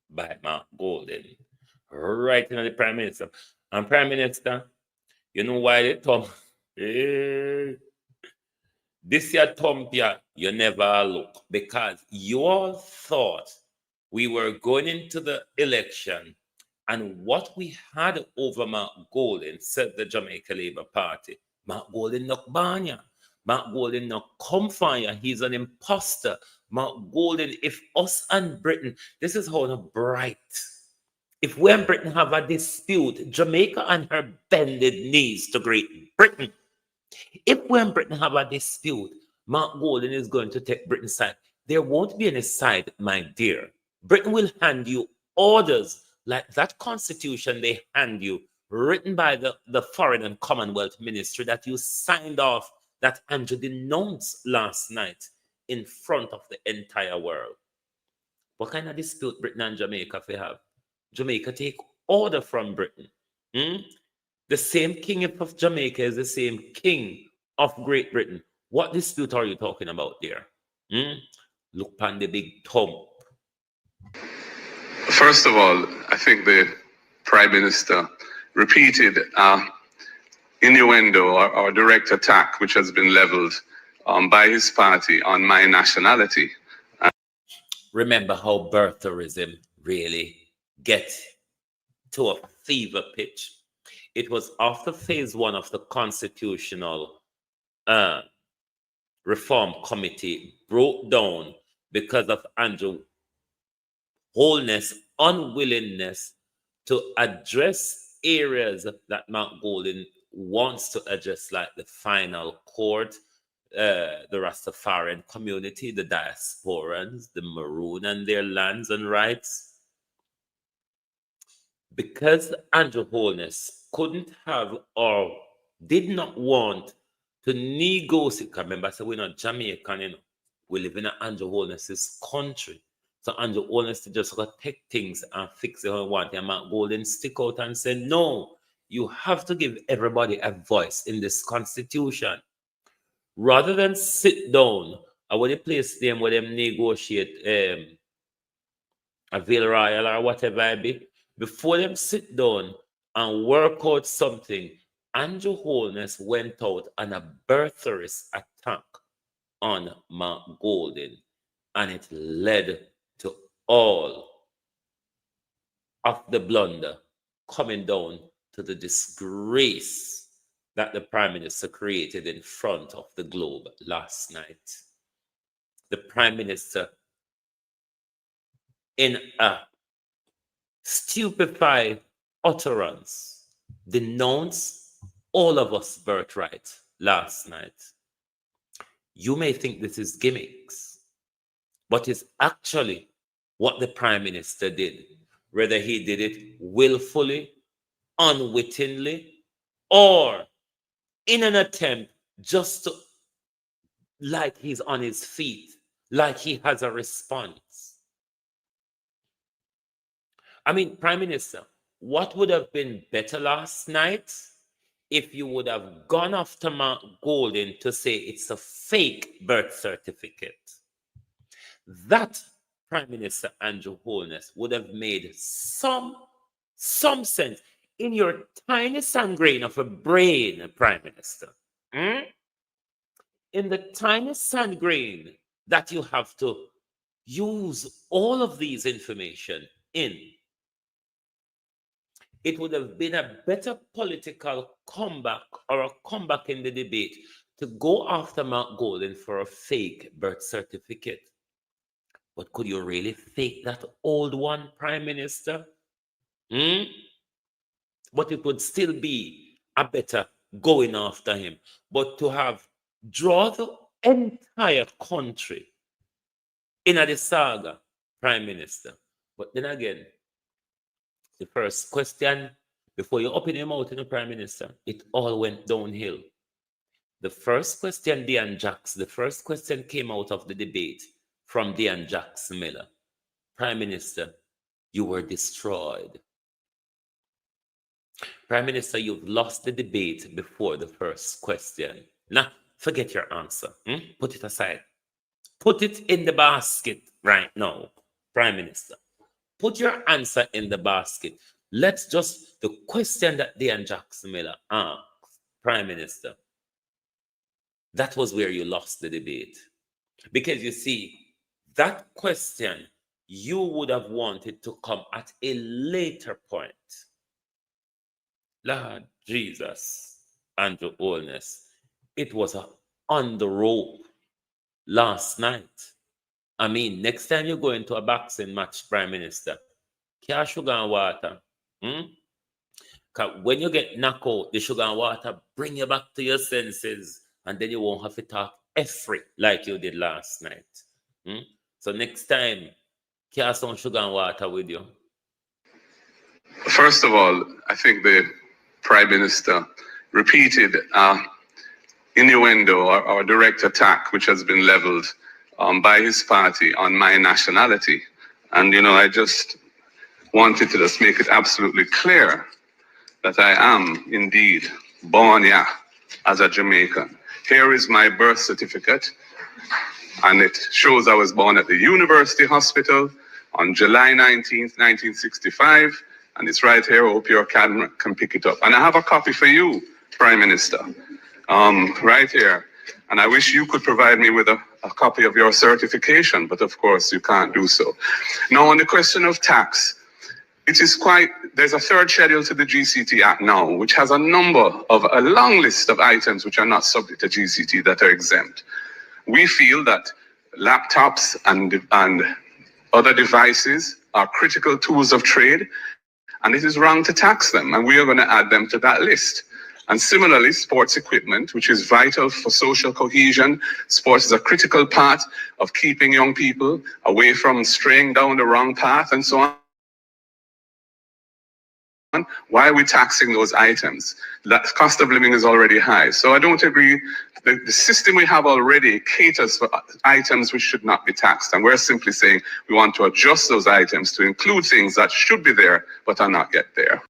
by Mark Golden, right in the Prime Minister. And Prime Minister, you know why they thump? This year thump, yeah, you never look, because you all thought we were going into the election, and what we had over Mark Golden, said the Jamaica Labour Party, Mark Golden not banya. Mark Golden not come fire. He's an imposter. Mark Golden, if us and Britain, this is how bright. If we and Britain have a dispute, Jamaica and her bended knees to Great Britain. If we and Britain have a dispute, Mark Golden is going to take Britain's side. There won't be any side, my dear. Britain will hand you orders like that constitution they hand you, written by the Foreign and Commonwealth Ministry that you signed off, that Andrew denounced last night in front of the entire world. What kind of dispute Britain and Jamaica they have? Jamaica take order from Britain. The same king of Jamaica is the same king of Great Britain. What dispute are you talking about there? Look on the big thumb. First of all, I think the Prime Minister repeated innuendo or direct attack which has been leveled by his party on my nationality. Remember how birtherism really gets to a fever pitch. It was after phase 1 of the Constitutional Reform Committee broke down because of Andrew Holness' unwillingness to address areas that Mark Golden wants to address, like the final court, the Rastafarian community, the diasporans, the Maroon and their lands and rights. Because Andrew Holness couldn't have or did not want to negotiate, remember I said we're not Jamaican, you know, we live in Andrew Holness's country. So Andrew Holness to just take things and fix it how he want, and Mark Golden stick out and say, no, you have to give everybody a voice in this constitution. Rather than sit down, I want to place them where them negotiate a Ville Royal or whatever it be, before them sit down and work out something, Andrew Holness went out on a birtherist attack on Mark Golden, and it led to all of the blunder coming down to the disgrace that the Prime Minister created in front of the globe last night. the Prime Minister, in a stupefied utterance, denounced all of us birthright last night. You may think this is gimmicks, but it's actually what the Prime Minister did, whether he did it willfully, unwittingly, or in an attempt just to, like he's on his feet, like he has a response. I mean, Prime Minister, what would have been better last night if you would have gone after Mark Golden to say it's a fake birth certificate? That, Prime Minister Andrew Holness, would have made some sense in your tiny sand grain of a brain, Prime Minister. In the tiny sand grain that you have to use all of these information in, it would have been a better political comeback or a comeback in the debate to go after Mark Golden for a fake birth certificate. But could you really fake that old one, Prime Minister? But it would still be a better going after him. But to have draw the entire country in a saga, Prime Minister. But then again, the first question, before you open your mouth in the Prime Minister, it all went downhill. The first question, the first question came out of the debate from Dean Jacks Miller. Prime Minister, you were destroyed. Prime Minister, you've lost the debate before the first question. Now, forget your answer. Put it aside. Put it in the basket right now, Prime Minister. Put your answer in the basket. Let's just, the question that Dean Jacks Miller asked, Prime Minister, that was where you lost the debate. Because you see, that question you would have wanted to come at a later point. Lord Jesus, Andrew Holness, it was on the rope last night. I mean, next time you go into a boxing match, Prime Minister, care sugar and water. Because when you get knocked out, the sugar and water bring you back to your senses, and then you won't have to talk every like you did last night. So next time, care some sugar and water with you. First of all, I think the Prime Minister repeated innuendo or direct attack which has been leveled by his party on my nationality. And, I just wanted to just make it absolutely clear that I am indeed born here as a Jamaican. Here is my birth certificate, and it shows I was born at the University Hospital on July 19th, 1965, and it's right here. I hope your camera can pick it up. And I have a copy for you, Prime Minister, right here. And I wish you could provide me with a copy of your certification, but of course you can't do so. Now, on the question of tax, there's a third schedule to the GCT Act now, which has a long list of items which are not subject to GCT that are exempt. We feel that laptops and other devices are critical tools of trade, and it is wrong to tax them, and we are going to add them to that list. And similarly, sports equipment, which is vital for social cohesion. Sports is a critical part of keeping young people away from straying down the wrong path and so on. Why are we taxing those items? That cost of living is already high. So I don't agree. The system we have already caters for items which should not be taxed. And we're simply saying we want to adjust those items to include things that should be there but are not yet there.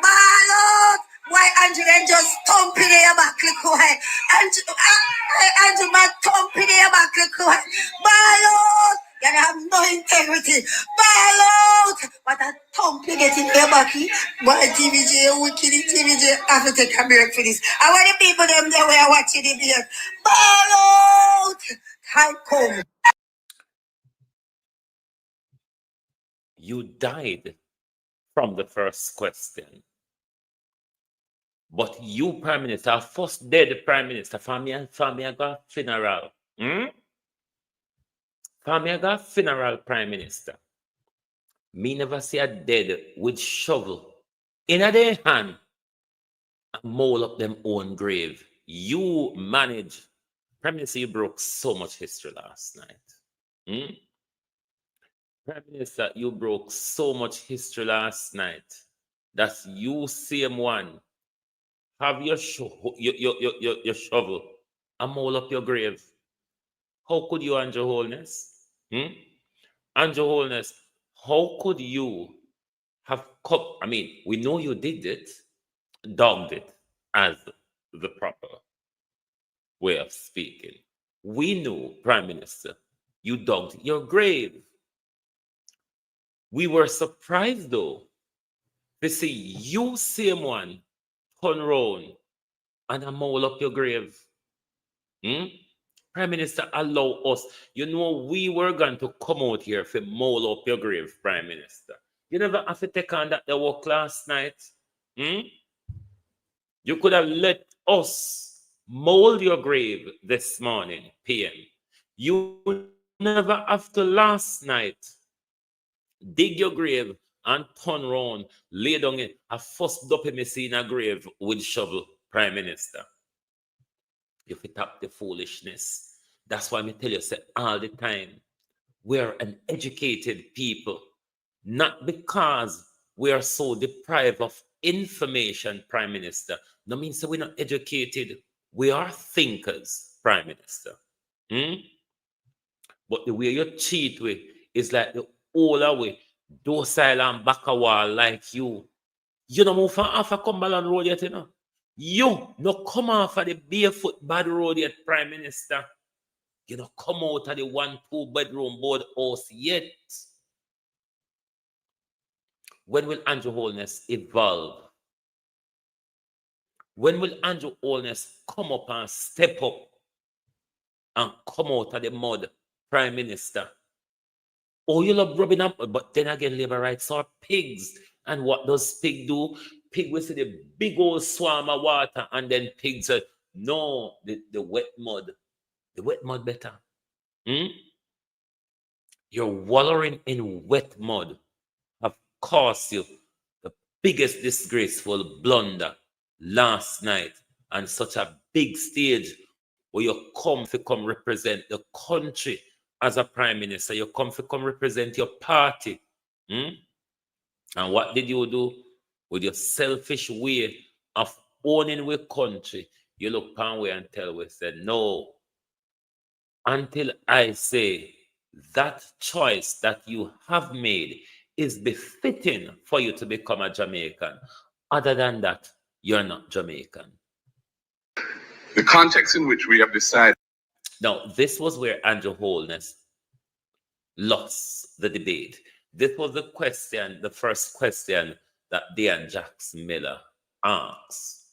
My Lord, why Andrew then just thumping your back, look why Andrew man thumping your back, look why my Lord, you have no integrity, my Lord, what a thumping it in your back, boy TVJ, wicked TVJ, I have to take a break for this. I want the people them there were watching the break, my Lord, time come. You died from the first question. But you, Prime Minister, first dead Prime Minister, family got funeral. Family got funeral Prime Minister. Me never see a dead with shovel in a their hand and mold up them own grave. You manage. Prime Minister, you broke so much history last night. Prime Minister, you broke so much history last night. That's you, same one. Have your shovel and mold up your grave. How could you, Andrew Holness? Andrew Holness, how could you have come? I mean, we know you did it, dogged it as the proper way of speaking. We know, Prime Minister, you dogged your grave. We were surprised, though, to see you, same one, turn round and mole up your grave. Prime Minister, allow us. You know, we were going to come out here for mole up your grave, Prime Minister. You never have to take on that the work last night. You could have let us mold your grave this morning, PM. You never have to last night dig your grave and turn round, lay down it, a first duppy me see in a grave with shovel, Prime Minister. You fit up the foolishness. That's why I tell you say all the time, we're an educated people, not because we are so deprived of information, Prime Minister. No means that we're not educated. We are thinkers, Prime Minister. But the way you cheat with is like the older way, docile and back a wall like you. You know move from off a Cumberland Road yet, you know. You no come off of the barefoot bad road yet, Prime Minister. You know come out of the 1-2 bedroom board house yet. When will Andrew Holness evolve? When will Andrew Holness come up and step up and come out of the mud, Prime Minister? Oh, you love rubbing up, but then again, labor rights are pigs. And what does pig do? Pig will see the big old swarm of water, and then pigs say, no, the wet mud. The wet mud better. You're wallowing in wet mud have caused you the biggest disgraceful blunder last night, and such a big stage where you come to come represent the country as a Prime Minister. You come to come represent your party. And what did you do with your selfish way of owning the country? You look pan way and tell we said, no, until I say that choice that you have made is befitting for you to become a Jamaican. Other than that, you're not Jamaican. The context in which we have decided. Now, this was where Andrew Holness lost the debate. This was the question, the first question that Dan Jackson Miller asked.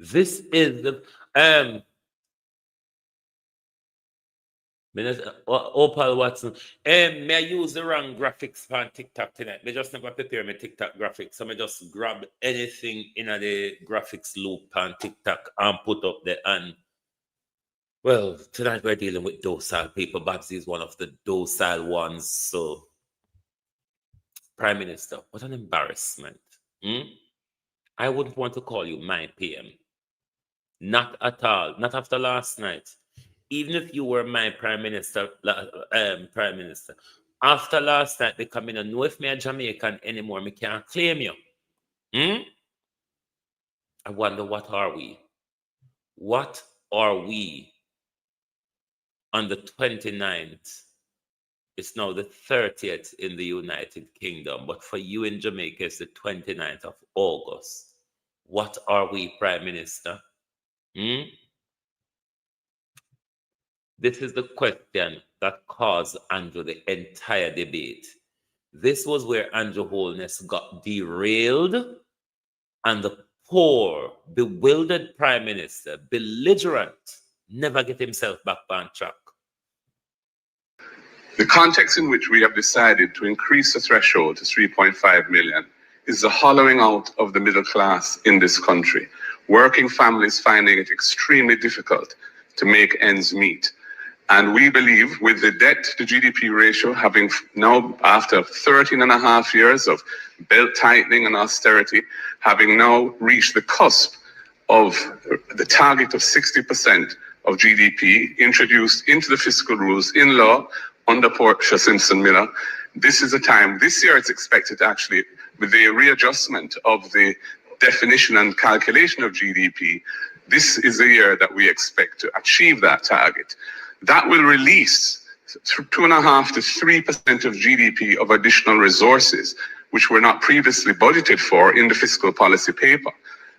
This is the Opal Watson. May I use the wrong graphics on TikTok tonight? I just never prepare my TikTok graphics. So I just grab anything in the graphics loop on TikTok and put up there. And well, tonight we're dealing with docile people. Babsy is one of the docile ones. So, Prime Minister, what an embarrassment. I wouldn't want to call you my PM. Not at all. Not after last night. Even if you were my Prime Minister, after last night, because I don't know if me a Jamaican anymore, me can't claim you. I wonder, what are we? What are we on the 29th? It's now the 30th in the United Kingdom, but for you in Jamaica, it's the 29th of August. What are we, Prime Minister? This is the question that caused Andrew the entire debate. This was where Andrew Holness got derailed, and the poor, bewildered Prime Minister, belligerent, never get himself back on track. The context in which we have decided to increase the threshold to 3.5 million is the hollowing out of the middle class in this country. Working families finding it extremely difficult to make ends meet. And we believe with the debt to GDP ratio having now, after 13 and a half years of belt tightening and austerity, having now reached the cusp of the target of 60% of GDP introduced into the fiscal rules in law under Portia Simpson Miller, this is a time, this year it's expected actually, with the readjustment of the definition and calculation of GDP, this is a year that we expect to achieve that target. That will release 2.5% to 3% of GDP of additional resources, which were not previously budgeted for in the fiscal policy paper.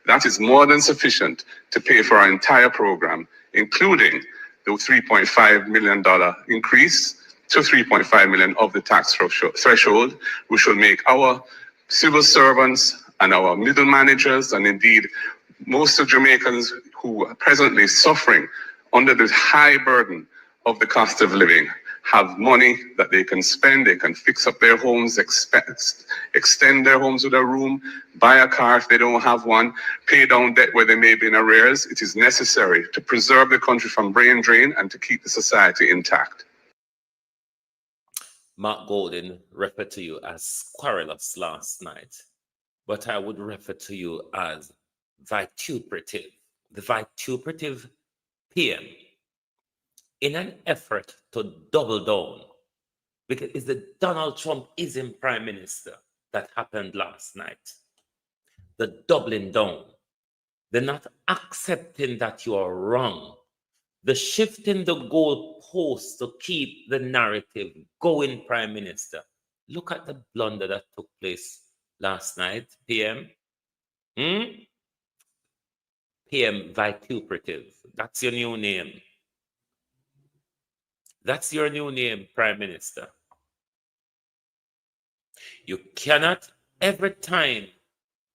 That is more than sufficient to pay for our entire program, including the $3.5 million increase to 3.5 million of the tax threshold, which will make our civil servants and our middle managers, and indeed most of Jamaicans who are presently suffering under the high burden of the cost of living, have money that they can spend, they can fix up their homes, extend their homes with a room, buy a car if they don't have one, pay down debt where they may be in arrears. It is necessary to preserve the country from brain drain and to keep the society intact. Mark Golden referred to you as querulous last night, but I would refer to you as vituperative, the vituperative PM, in an effort to double down, because it's the Donald Trumpism Prime Minister that happened last night. The doubling down, the not accepting that you are wrong, the shifting the goalposts to keep the narrative going, Prime Minister. Look at the blunder that took place last night, PM. PM vituperative. That's your new name. That's your new name, Prime Minister. You cannot, every time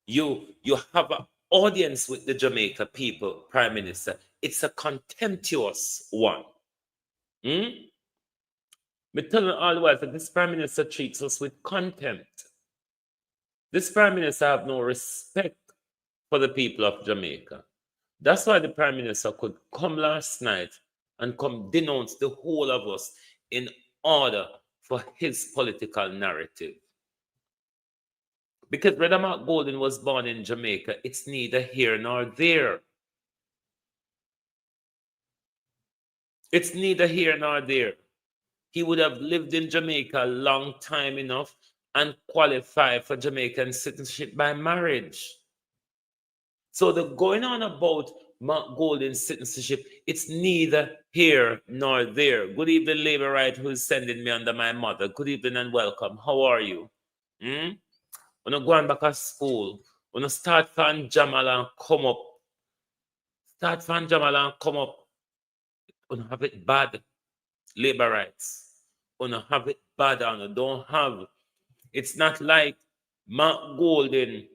you have an audience with the Jamaica people, Prime Minister, it's a contemptuous one. Me telling all the while that this Prime Minister treats us with contempt. This Prime Minister have no respect for the people of Jamaica. That's why the Prime Minister could come last night and come denounce the whole of us in order for his political narrative. Because Brother Mark Golden was born in Jamaica, it's neither here nor there. It's neither here nor there. He would have lived in Jamaica a long time enough and qualified for Jamaican citizenship by marriage. So the going on about Mark Golden's citizenship, it's neither here nor there. Good evening, Labor Right, who is sending me under my mother. Good evening and welcome. How are you? When you're going back to school, when you start from Jamal and come up, when you have it bad, labor rights, when you have it bad and you don't have, it's not like Mark Golden,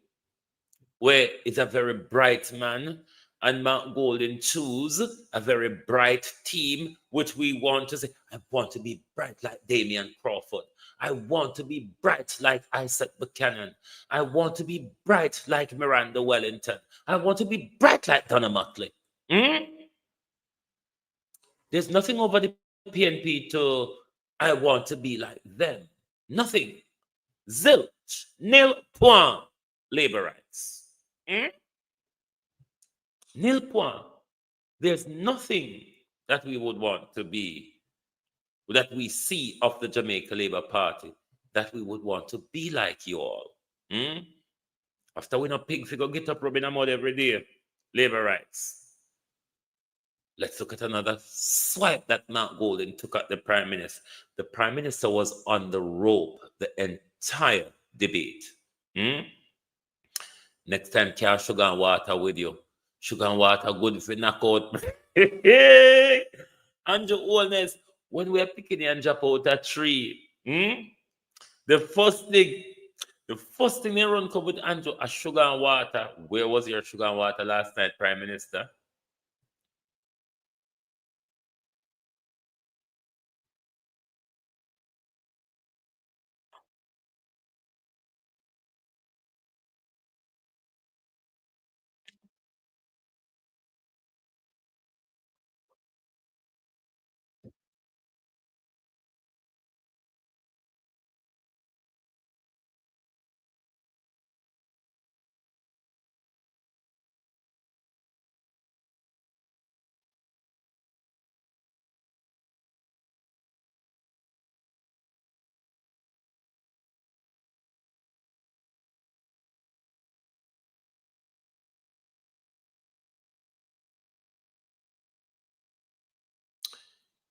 where it's a very bright man, and Mark Golden choose a very bright team, which we want to say, I want to be bright like Damian Crawford. I want to be bright like Isaac Buchanan. I want to be bright like Miranda Wellington. I want to be bright like Donna Muckley. There's nothing over the PNP to, I want to be like them. Nothing. Zilch. Nil point. Labor rights. Nil point. There's nothing that we would want to be, that we see of the Jamaica Labour Party, that we would want to be like you all. After we no pig figure get up rubbing a mud every day. Labor rights. Let's look at another swipe that Mark Golden took at the Prime Minister. The Prime Minister was on the rope the entire debate. Next time, carry sugar and water with you. Sugar and water good if you knock out. Andrew Oldness, when we are picking and drop out a tree, the first thing they run come with Andrew a sugar and water. Where was your sugar and water last night, Prime Minister?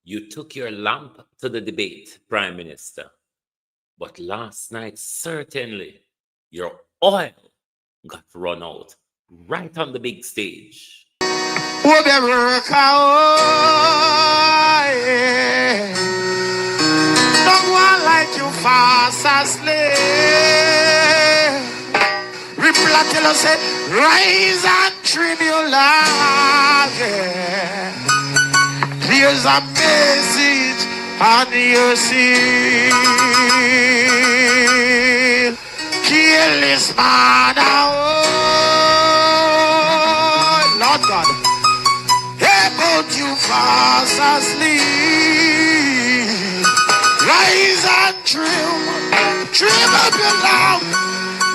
You took your lamp to the debate, Prime Minister. But last night, certainly, your oil got run out right on the big stage. Oh, they work out, yeah. No one like you fast asleep. Reply till I say, rise and trim your life, yeah. Here's a message on your seal. Kill this man, oh, Lord God. Hey, but you fast asleep. Rise and trim up your lamp.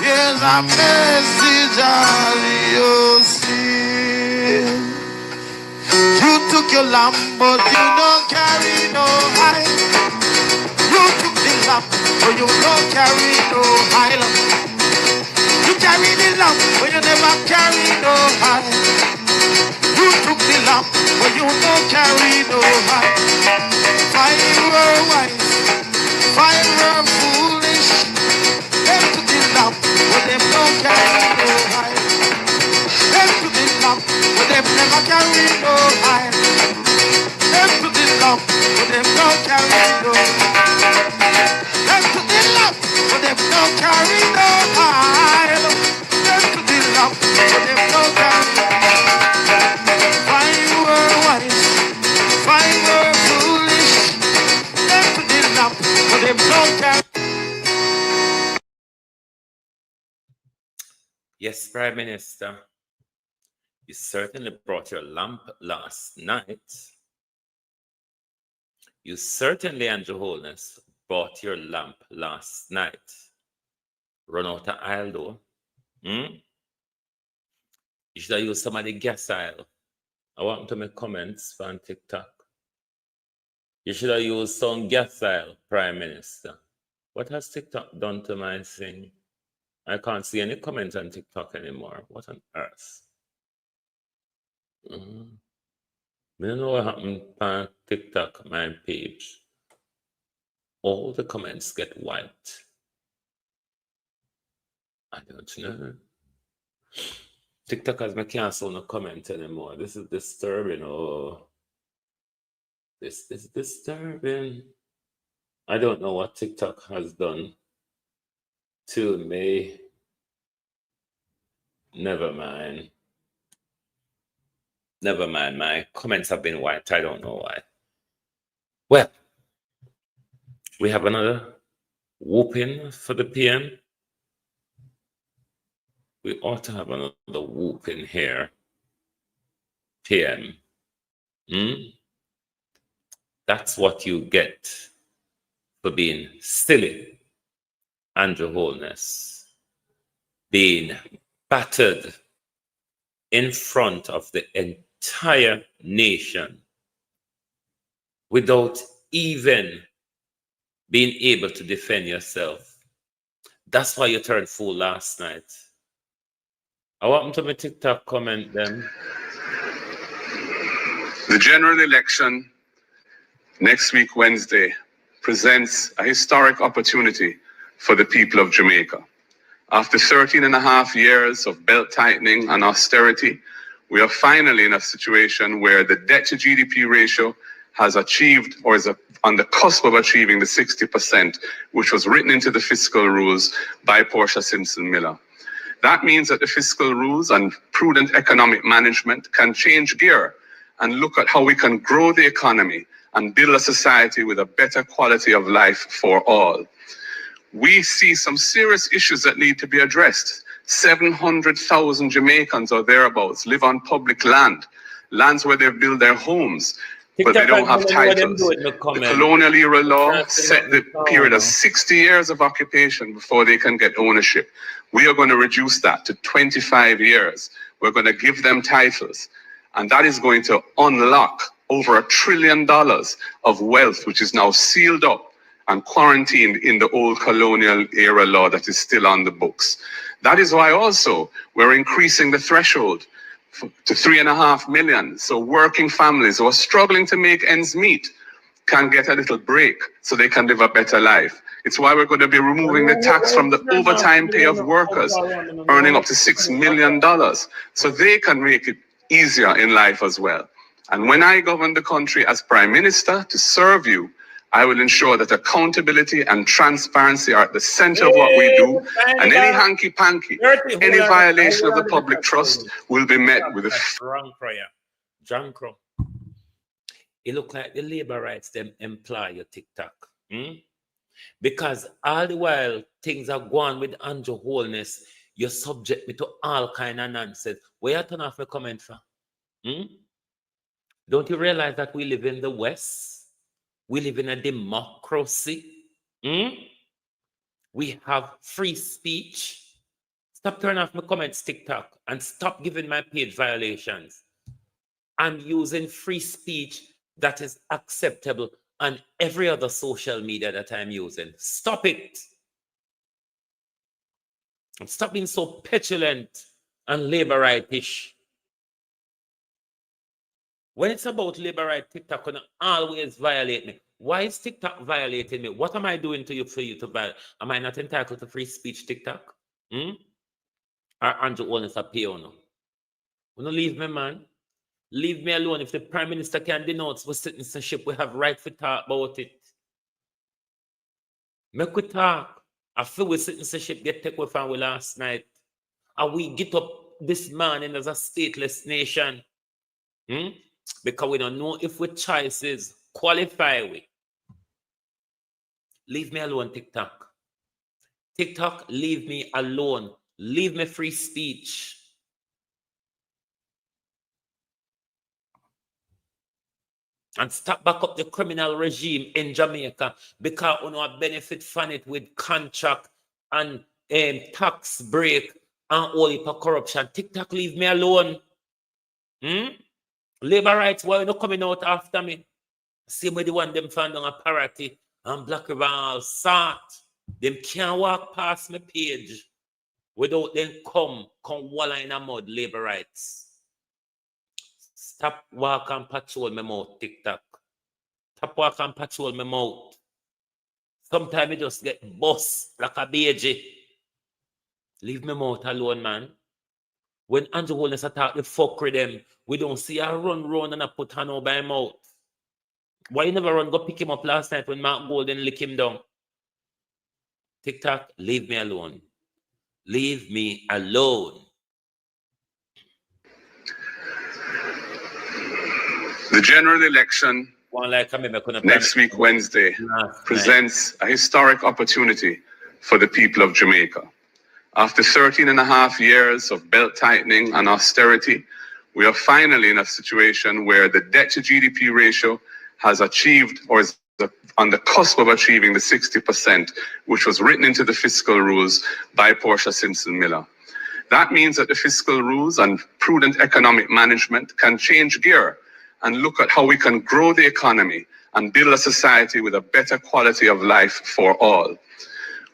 Here's a message on your seal. You took your lamp, but you don't carry no oil. You took the lamp, but you don't carry no oil. You carry the lamp, but you never carry no oil. You took the lamp, but you don't carry no oil. Five were wise, five were foolish. Them took the lamp, but them don't carry no oil. Them took the lamp, but them never carry no oil. Them took the lamp, but them don't carry no oil. Them took the lamp, but them don't carry no oil. Them took the lamp, but them don't carry no oil. Five were wise, five were foolish. Them took the lamp, but them don't carry. Yes, Prime Minister. You certainly brought your lamp last night. You certainly, and Your Holiness, brought your lamp last night. Run out of aisle though. You should have used some of the gas aisle. I want to make comments on TikTok. You should have used some gas aisle, Prime Minister. What has TikTok done to my thing? I can't see any comments on TikTok anymore. What on earth? I don't know what happened on TikTok, my page. All the comments get wiped. I don't know. TikTok has me cancel no comment anymore. This is disturbing. Oh, this is disturbing. I don't know what TikTok has done to me. Never mind. Never mind. My comments have been wiped. I don't know why. Well, we have another whooping for the PM. We ought to have another whooping here. PM. That's what you get for being silly and Your Holiness. Being battered in front of the entire nation without even being able to defend yourself. That's why you turned fool last night. I want to my TikTok comment them. The general election next week, Wednesday, presents a historic opportunity for the people of Jamaica. After 13 and a half years of belt tightening and austerity, we are finally in a situation where the debt to GDP ratio has achieved or is on the cusp of achieving the 60%, which was written into the fiscal rules by Portia Simpson Miller. That means that the fiscal rules and prudent economic management can change gear and look at how we can grow the economy and build a society with a better quality of life for all. We see some serious issues that need to be addressed. 700,000 Jamaicans or thereabouts live on public land, lands where they build their homes, but they don't have titles. The colonial era law set the period of 60 years of occupation before they can get ownership. We are going to reduce that to 25 years. We're going to give them titles. And that is going to unlock over $1 trillion of wealth, which is now sealed up and quarantined in the old colonial era law that is still on the books. That is why also we're increasing the threshold to 3.5 million. So working families who are struggling to make ends meet, can get a little break so they can live a better life. It's why we're going to be removing the tax from the overtime pay of workers earning up to $6 million so they can make it easier in life as well. And when I govern the country as Prime Minister to serve you, I will ensure that accountability and transparency are at the center of what we do, and any hanky-panky, any violation of the public trust will be met with a... Wrong prayer. John Crow. It look like the labor rights them employ your TikTok. Because all the while things are going with Andrew Holness, you subject me to all kind of nonsense. Where you turn off my comment for? Don't you realize that we live in the West? We live in a democracy. We have free speech. Stop turning off my comments, TikTok, and stop giving my page violations. I'm using free speech that is acceptable on every other social media that I'm using. Stop it. And stop being so petulant and labor right-ish. When it's about labor right, TikTok gonna always violate me. Why is TikTok violating me? What am I doing to you for you to violate? Am I not entitled to free speech, TikTok? Or Andrew Holness a pay or no? Wanna leave me, man? Leave me alone. If the Prime Minister can denounce for citizenship, we have right to talk about it. Make we talk. I feel with citizenship get taken away from we last night. And we get up this morning as a stateless nation. Because we don't know if with choices qualify we. Leave me alone, TikTok. TikTok, leave me alone. Leave me free speech. And stop back up the criminal regime in Jamaica because we know benefit from it with contract and tax break and all heap of corruption. TikTok, leave me alone. Labor rights, why are you not coming out after me? Same way the one them found on a parity and Black River all sort. Them can't walk past my page without them come walla in a mud, labor rights. Stop walk and patrol my mouth, TikTok. Stop walk and patrol my mouth. Sometimes you just get bust like a baby. Leave my mouth alone, man. When Andrew Holness attack the fuck with them, we don't see her run round and I put her over by mouth. Why you never run go pick him up last night when Mark Golden lick him down? TikTok, leave me alone. Leave me alone. The general election next week, Wednesday, presents a historic opportunity for the people of Jamaica. After 13 and a half years of belt tightening and austerity, we are finally in a situation where the debt to GDP ratio has achieved or is on the cusp of achieving the 60%, which was written into the fiscal rules by Portia Simpson Miller. That means that the fiscal rules and prudent economic management can change gear and look at how we can grow the economy and build a society with a better quality of life for all.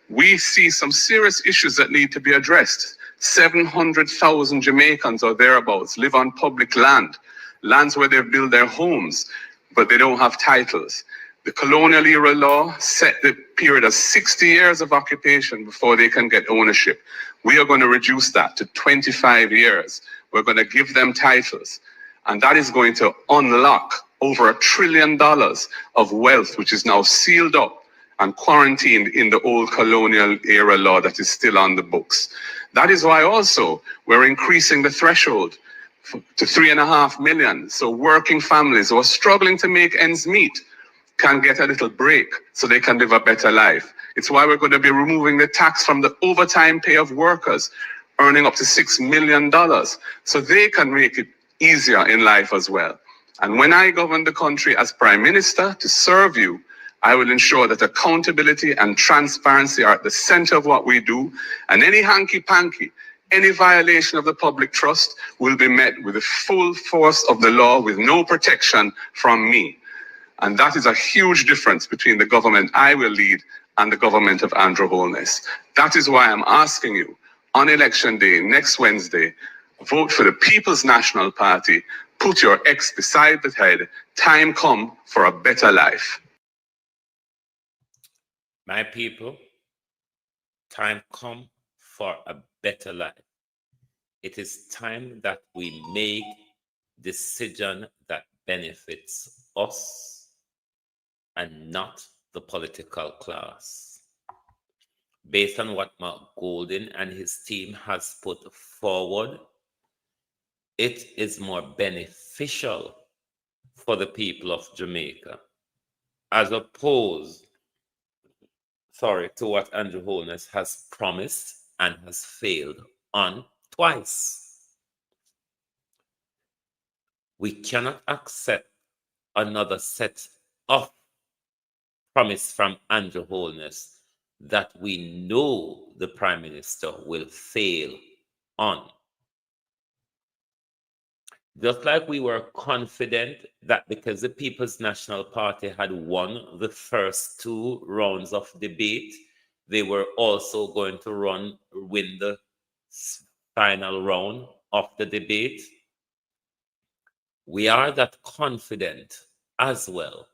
We see some serious issues that need to be addressed. 700,000 Jamaicans or thereabouts live on public land, lands where they've built their homes, but they don't have titles. The colonial era law set the period as 60 years of occupation before they can get ownership. We are going to reduce that to 25 years. We're going to give them titles. And that is going to unlock over $1 trillion of wealth, which is now sealed up and quarantined in the old colonial era law that is still on the books. That is why also we're increasing the threshold to 3.5 million. So working families who are struggling to make ends meet can get a little break so they can live a better life. It's why we're going to be removing the tax from the overtime pay of workers earning up to $6 million so they can make it easier in life as well. And when I govern the country as Prime Minister to serve you, I will ensure that accountability and transparency are at the center of what we do, and any hanky-panky, any violation of the public trust will be met with the full force of the law with no protection from me. And that is a huge difference between the government I will lead and the government of Andrew Holness. That is why I'm asking you, on election day, next Wednesday, vote for the People's National Party. Put your ex beside the head. Time come for a better life. My people, time come for a better life. It is time that we make decision that benefits us and not the political class. Based on what Mark Golden and his team has put forward, it is more beneficial for the people of Jamaica, as opposed, to what Andrew Holness has promised and has failed on twice. We cannot accept another set of promise from Andrew Holness that we know the Prime Minister will fail on. Just like we were confident that because the People's National Party had won the first 2 rounds of debate, they were also going to win the final round of the debate. We are that confident as well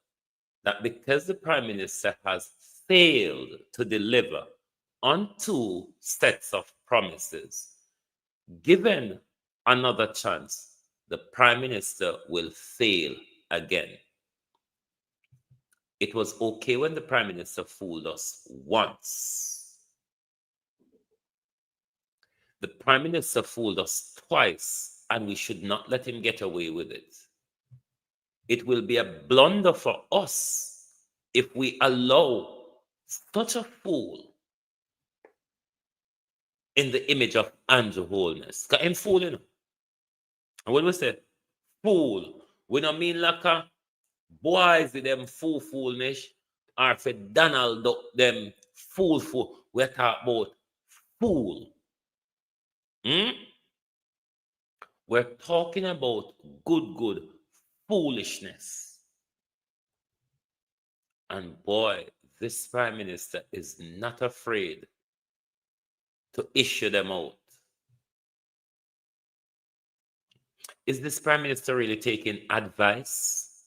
that because the Prime Minister has failed to deliver on 2 sets of promises, given another chance, the Prime Minister will fail again. It was okay when the Prime Minister fooled us once. The Prime Minister fooled us twice, and we should not let him get away with it. It will be a blunder for us if we allow such a fool in the image of Andrew Holness. Because him fooling. And when we say fool, we don't mean like a boys with them foolness, or for Donald Duck them fool. We're talking about fool. We're talking about good foolishness. And boy, this Prime Minister is not afraid to issue them out. Is this Prime Minister really taking advice?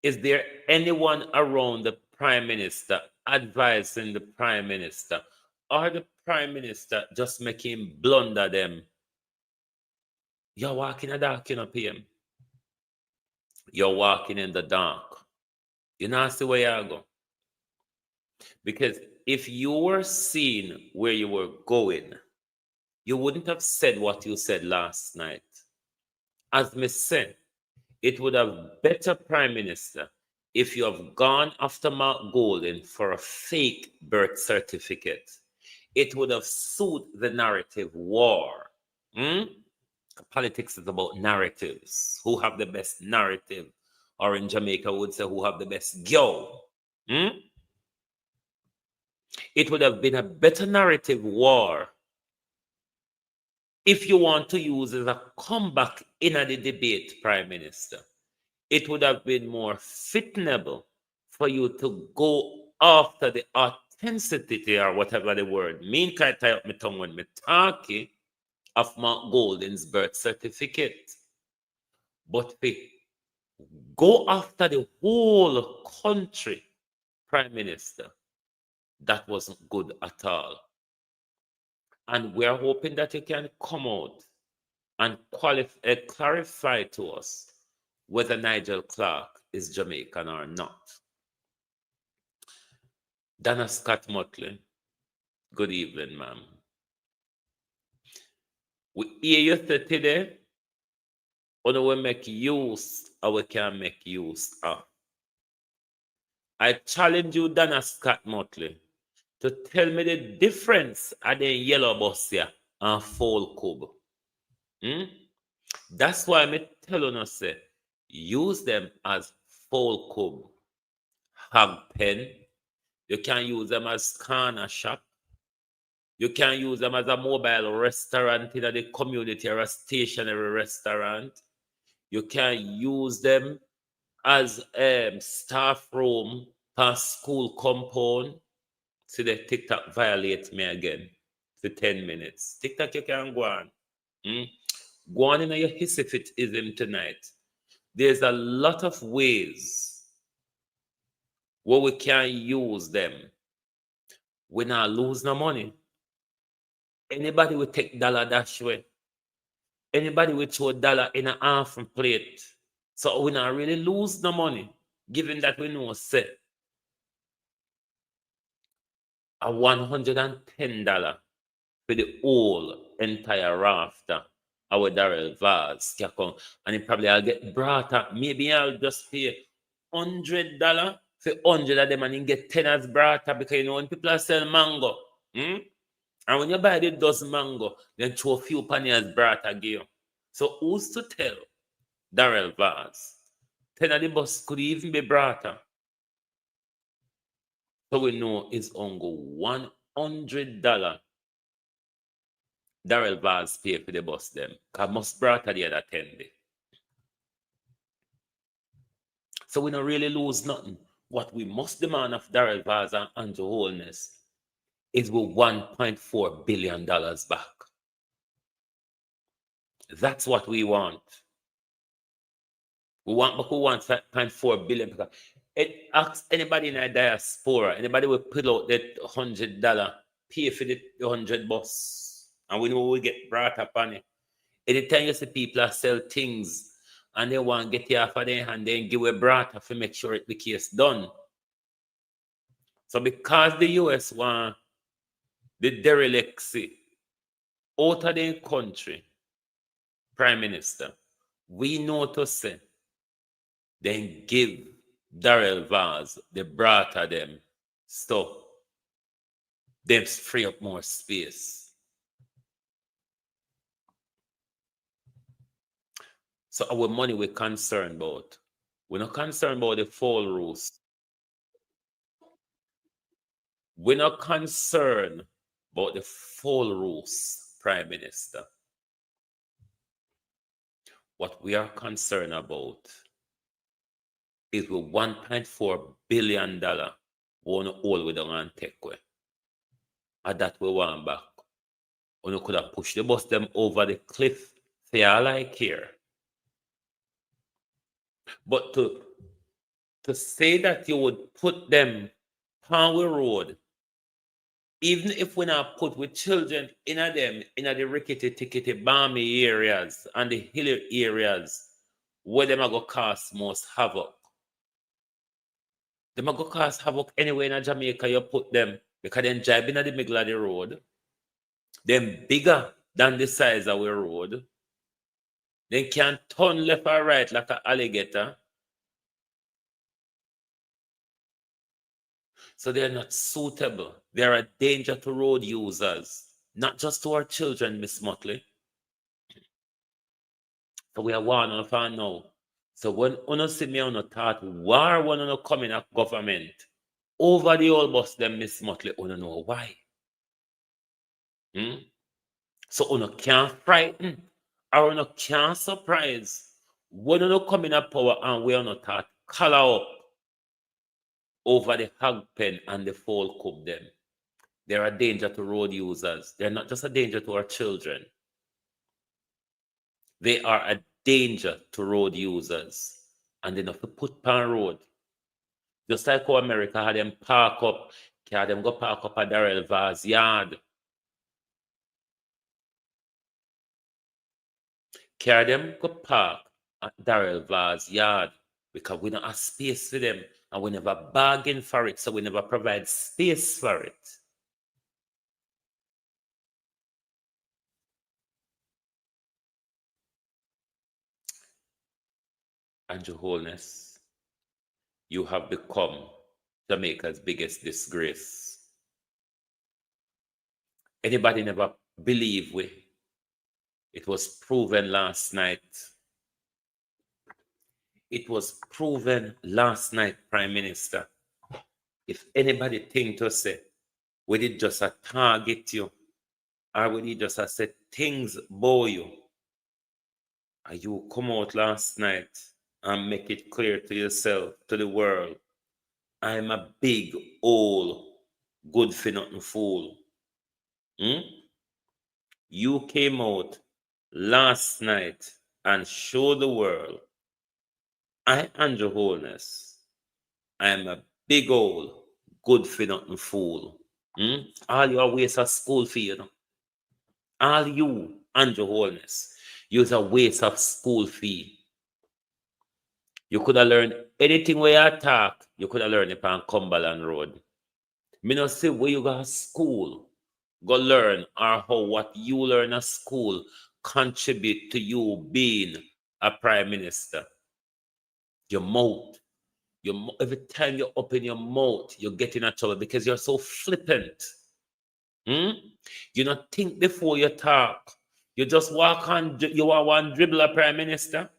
Is there anyone around the Prime Minister advising the Prime Minister? Or the Prime Minister just making blunder them? You're walking in the dark, you know, PM. You're walking in the dark. You know, see where you go. Because if you were seeing where you were going, you wouldn't have said what you said last night. As me said, it would have better Prime Minister if you have gone after Mark Golden for a fake birth certificate. It would have suited the narrative war. Politics is about narratives. Who have the best narrative? Or in Jamaica would say who have the best girl. It would have been a better narrative war if you want to use as a comeback in the debate, Prime Minister. It would have been more fitnable for you to go after the authenticity or whatever the word mean. Can I tie up my tongue when me talking of Mark Golden's birth certificate? But we go after the whole country, Prime Minister. That wasn't good at all. And we're hoping that you can come out and clarify to us whether Nigel Clark is Jamaican or not. Dana Scott Motley, good evening, ma'am. We hear you say today, or we make use or we can make use of. I challenge you, Dana Scott Motley, to tell me the difference of the yellow bus here and full cub. That's why I'm telling you, say, use them as full cub. Hog pen. You can use them as corner shop. You can use them as a mobile restaurant in the community or a stationary restaurant. You can use them as staff room past school compound. See the TikTok violate me again for 10 minutes. TikTok, you can go on. Go on in your hissifism tonight. There's a lot of ways where we can use them, we not lose no money. Anybody will take dollar dash way. Anybody will throw dollar in a half plate. So we not really lose no money, given that we know say a $110 for the whole entire rafter our Darrell vase can come. And it probably I'll get brought up. Maybe I'll just pay $100 for 100 of them and then get 10 as brought up, because you know when people are selling mango, and when you buy the dozen mango, then throw a few penny as brought again. So who's to tell Darrell vase 10 of the bus could even be brought up? So we know it's only $100 Darrell vase pay for the bus them. Because must brought the other 10 day. So we don't really lose nothing. What we must demand of Darrell vase and Andrew Holness is with $1.4 billion back. That's what we want. We want $5.4 billion. Because it asks anybody in a diaspora, anybody will put out that $100, pay for the 100 bus, and we know we get brought up on it. Anytime you see people sell things and they want to get it off of their hand, then give a brought up to make sure the case done. So because the US want the derelictcy out of their country, Prime Minister, we know to say, then give Darrell vase the brought of them stuff. Them free up more space. So our money we're concerned about. We're not concerned about the fall rules. We're not concerned about the fall rules, Prime Minister. What we are concerned about is with $1.4 billion we all we don't take away. And that we want back. We could have pushed the bus them over the cliff. They are like here. But to say that you would put them on the road, even if we not put with children in the rickety tickety balmy areas and the hilly areas where them are going to cause most havoc. Them are going to cause havoc anywhere in Jamaica you put them, because then driving at the middle of the road, them bigger than the size of the road. They can turn left or right like an alligator. So they're not suitable. They're a danger to road users, not just to our children, Miss Motley. So we are one of our now. So when you see me on a thought war when you come in a government over the old bus them, Miss Motley, you know why. So you can't frighten or you can't surprise when you come in a power and we are not thought color up over the hog pen and the fall cup them. They're a danger to road users. They're not just a danger to our children. They are a danger to road users. And they have to put on road. Just like how America had them park up, can them go park up at Darrell vase yard. Can them go park at Darrell vase yard, because we don't have space for them and we never bargain for it, so we never provide space for it. And Your Holiness, you have become Jamaica's biggest disgrace. Anybody never believe we? It was proven last night. It was proven last night, Prime Minister. If anybody think to say, we did just a target you, or we did just a say things bow you, and you come out last night and make it clear to yourself, to the world, I'm a big, old, good for nothing fool. You came out last night and showed the world, I, Andrew Holness, I am a Big old, good for nothing fool. All your waste of school fee, you know. All you and your wholeness use a waste of school fee. You could have learned anything where you talk, you could have learned it on Cumberland Road. Me not say where you go to school, go learn, or how what you learn at school contribute to you being a prime minister. Your mouth. Every time you open your mouth, you're getting in trouble because you're so flippant. You not think before you talk. You just walk on, you want to dribble a prime minister?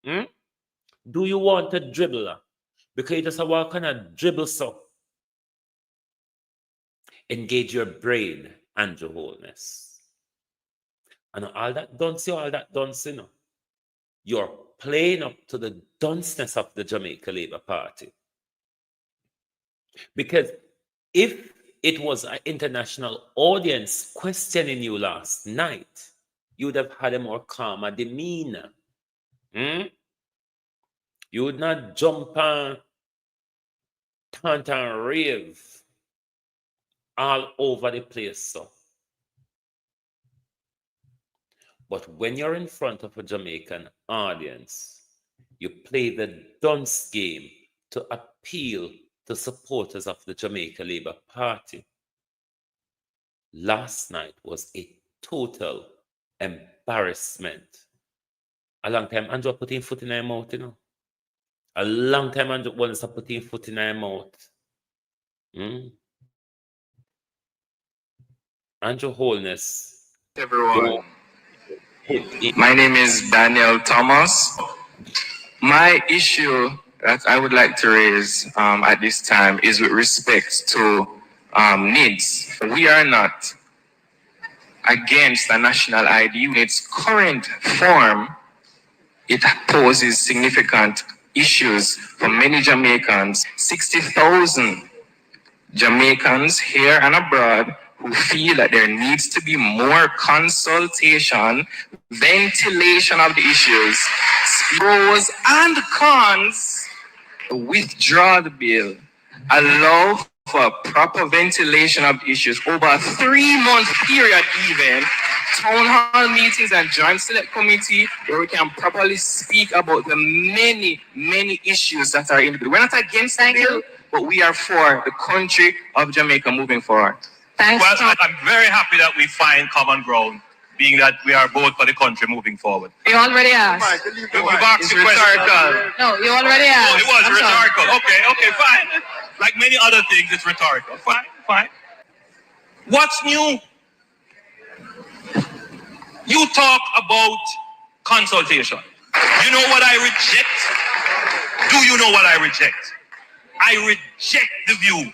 Do you want a dribbler? Because you just walk on a dribble so. Engage your brain and your wholeness. And all that dunce, you know. You're playing up to the dunceness of the Jamaica Labour Party. Because if it was an international audience questioning you last night, you would have had a more calmer demeanor. You would not jump on, taunt and rave all over the place. So. But when you're in front of a Jamaican audience, you play the dunce game to appeal to supporters of the Jamaica Labour Party. Last night was a total embarrassment. A long time Andrew putting foot in her mouth, you know. A long time Andrew wants to put foot in her mouth. Andrew Wholeness. Everyone, my name is Daniel Thomas. My issue that I would like to raise at this time is with respect to needs. We are not against a national ID. In its current form, it poses significant issues for many Jamaicans. 60,000 Jamaicans here and abroad who feel that there needs to be more consultation, ventilation of the issues, pros and cons. Withdraw the bill, allow for proper ventilation of the issues over a 3-month period, even town hall meetings and joint select committee where we can properly speak about the many issues that are in the bill. We're not against the bill, but we are for the country of Jamaica moving forward. Thanks. Well, I'm very happy that we find common ground, being that we are both for the country moving forward. You already asked. We've asked the question. No, you already asked. Oh, it was rhetorical. Okay, fine. Like many other things, it's rhetorical. Fine. What's new? You talk about consultation. You know what I reject? Do you know what I reject? I reject the view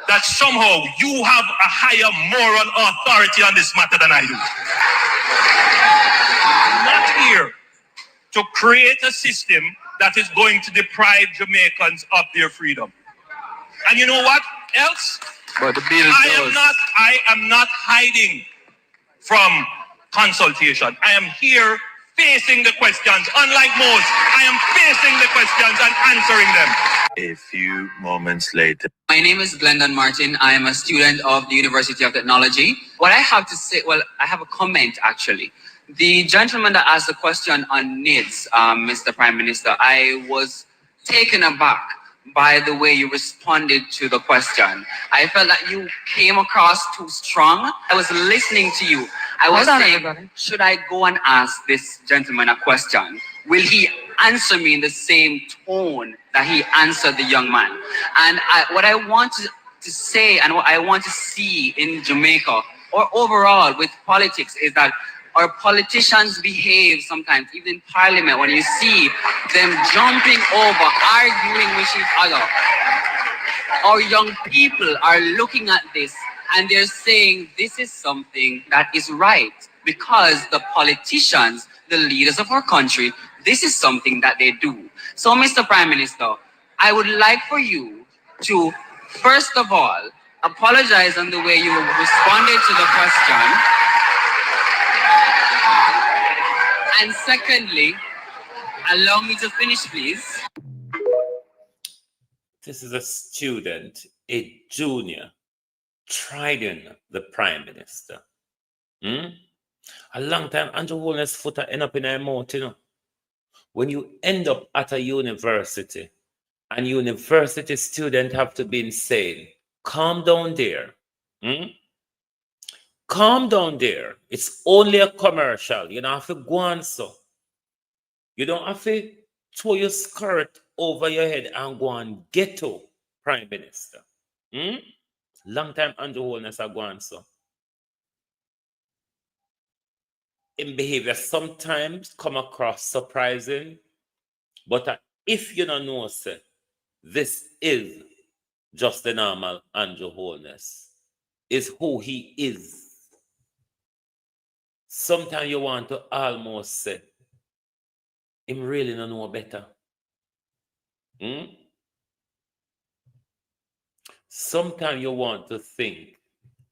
that somehow you have a higher moral authority on this matter than I do. I'm not here to create a system that is going to deprive Jamaicans of their freedom. And you know what else? But the bill I am not hiding from consultation. I am here facing the questions. Unlike most, I am facing the questions and answering them. A few moments later. My name is Glendon Martin. I am a student of the University of Technology. What I have to say, well, I have a comment actually. The gentleman that asked the question on NIDS, Mr. Prime Minister, I was taken aback by the way you responded to the question. I felt that you came across too strong. I was listening to you. I was saying, should I go and ask this gentleman a question? Will he answer me in the same tone that he answered the young man? And what I want to say and what I want to see in Jamaica or overall with politics is that our politicians behave sometimes, even in parliament, when you see them jumping over, arguing with each other. Our young people are looking at this and they're saying this is something that is right because the politicians, the leaders of our country, this is something that they do. So, Mr. Prime Minister, I would like for you to, first of all, apologize on the way you responded to the question. And secondly, allow me to finish, please. This is a student, a junior, trying the prime minister. A long time, Andrew Holness' foot end up in a mouth, you know. When you end up at a university, and university students have to be insane, calm down there. Calm down there. It's only a commercial. You don't have to go on so. You don't have to throw your skirt over your head and go on ghetto prime minister. Long time Andrew Holness are gone so. In behavior sometimes come across surprising, but if you don't know, sir, this is just the normal Andrew Holness. Is who he is. Sometimes you want to almost say, him really don't know better. Sometimes you want to think,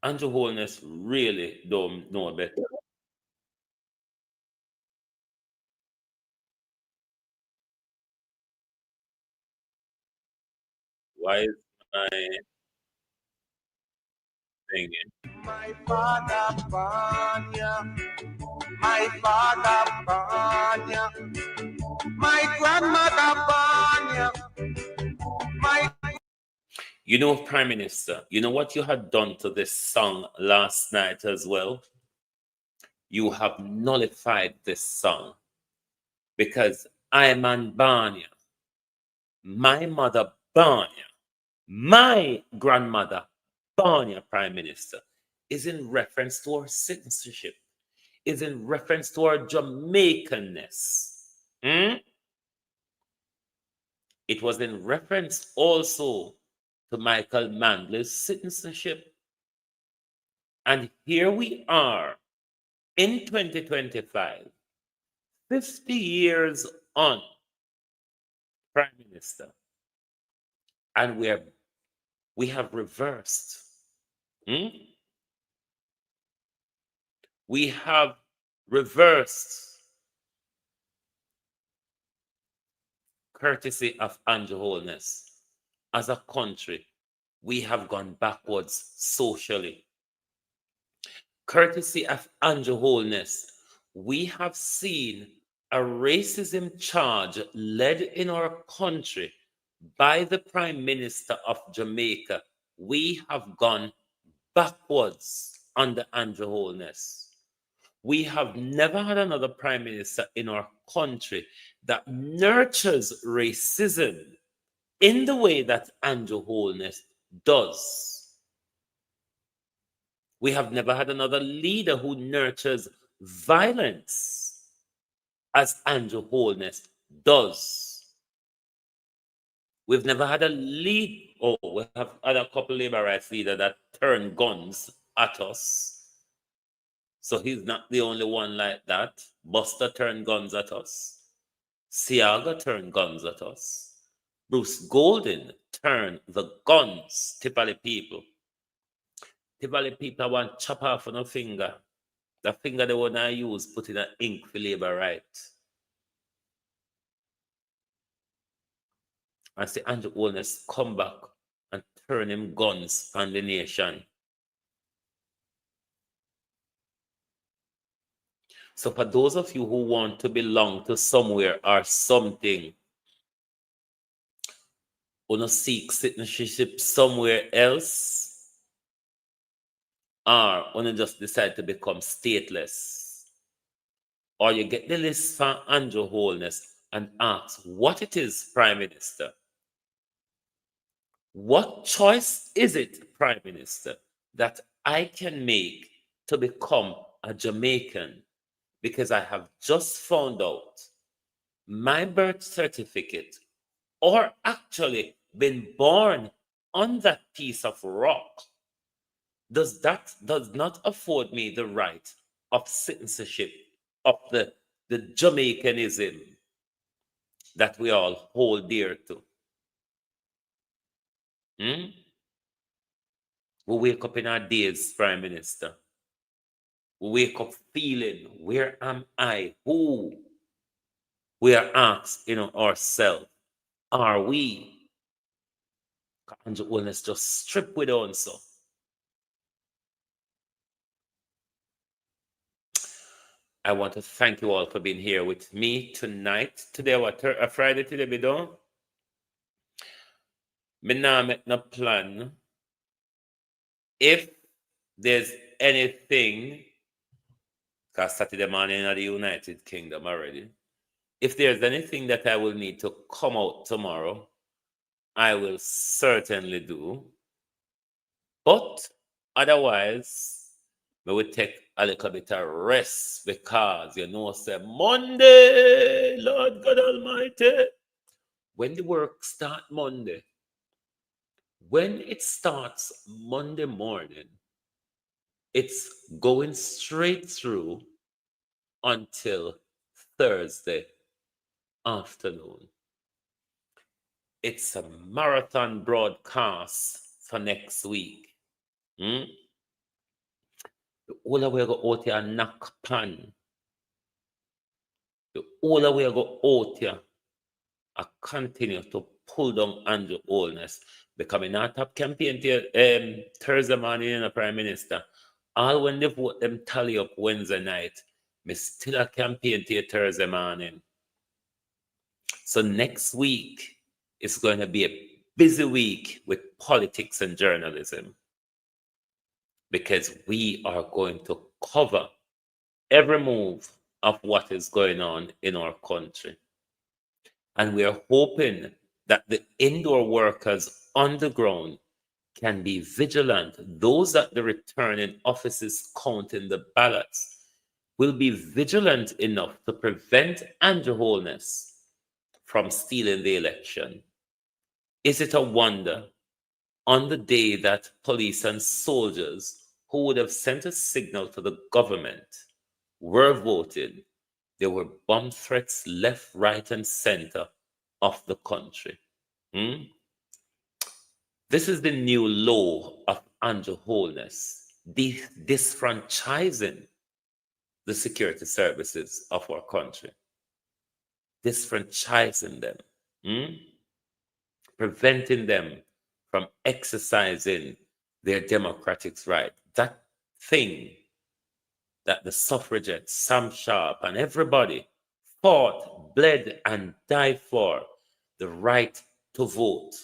Andrew Holness really don't know better. Why is my singing? My father Banya, my father Banya, my grandmother Banya, my. You know, Prime Minister, you know what you had done to this song last night as well? You have nullified this song because I'm on Banya. My mother Banya, my grandmother Banya, Prime Minister, is in reference to our citizenship, is in reference to our Jamaicanness. It was in reference also to Michael Manley's citizenship. And here we are in 2025, 50 years on, Prime Minister, and we have reversed. We have reversed, courtesy of Andrew Holness. As a country, we have gone backwards socially. Courtesy of Andrew Holness, we have seen a racism charge led in our country by the Prime Minister of Jamaica. We have gone backwards under Andrew Holness. We have never had another Prime Minister in our country that nurtures racism in the way that Andrew Holness does. We have never had another leader who nurtures violence as Andrew Holness does. We've never had a lead, we have had a couple labor rights leaders that turn guns at us. So he's not the only one like that. Buster turned guns at us. Siaga turned guns at us. Bruce Golden turned the guns, Tipali people. Tipali people want chop off on a finger. The finger they want to use, put in an ink for labor right. And see Andrew Holness come back and turn him guns on the nation. So for those of you who want to belong to somewhere or something, wanna seek citizenship somewhere else, or wanna just decide to become stateless, or you get the list from Andrew Holness and ask what it is, Prime Minister. What choice is it, Prime Minister, that I can make to become a Jamaican? Because I have just found out my birth certificate, or actually been born on that piece of rock, does not afford me the right of citizenship, of the Jamaicanism that we all hold dear to. We wake up in our days, Prime Minister. We wake up feeling, where am I? Who? We are asked, ourselves, are we? And the wellness just strip with on so. I want to thank you all for being here with me tonight. Today, what a Friday today, we don't. Me now make no plan. If there's anything, because Saturday morning in the United Kingdom already. If there's anything that I will need to come out tomorrow, I will certainly do. But otherwise, we will take a little bit of rest because you know, say Monday, Lord God Almighty. When the work start Monday, when it starts Monday morning, it's going straight through until Thursday afternoon. It's a marathon broadcast for next week. The older we go out here and knock pan. The older we go out here and continue to pull down Andrew Holness. Becoming a top campaign to, Thursday morning in the Prime Minister. All when they vote them tally up Wednesday night, me still a campaign to Thursday morning. So next week is going to be a busy week with politics and journalism because we are going to cover every move of what is going on in our country. And we are hoping that the indoor workers on the ground can be vigilant. Those at the returning offices counting the ballots will be vigilant enough to prevent Andrew Holness from stealing the election. Is it a wonder on the day that police and soldiers who would have sent a signal to the government were voted, there were bomb threats left, right, and center of the country? This is the new law of Andrew Holness, disfranchising the security services of our country, disfranchising them, preventing them from exercising their democratic right. That thing that the suffragettes, Sam Sharp, and everybody fought, bled, and died for, the right to vote.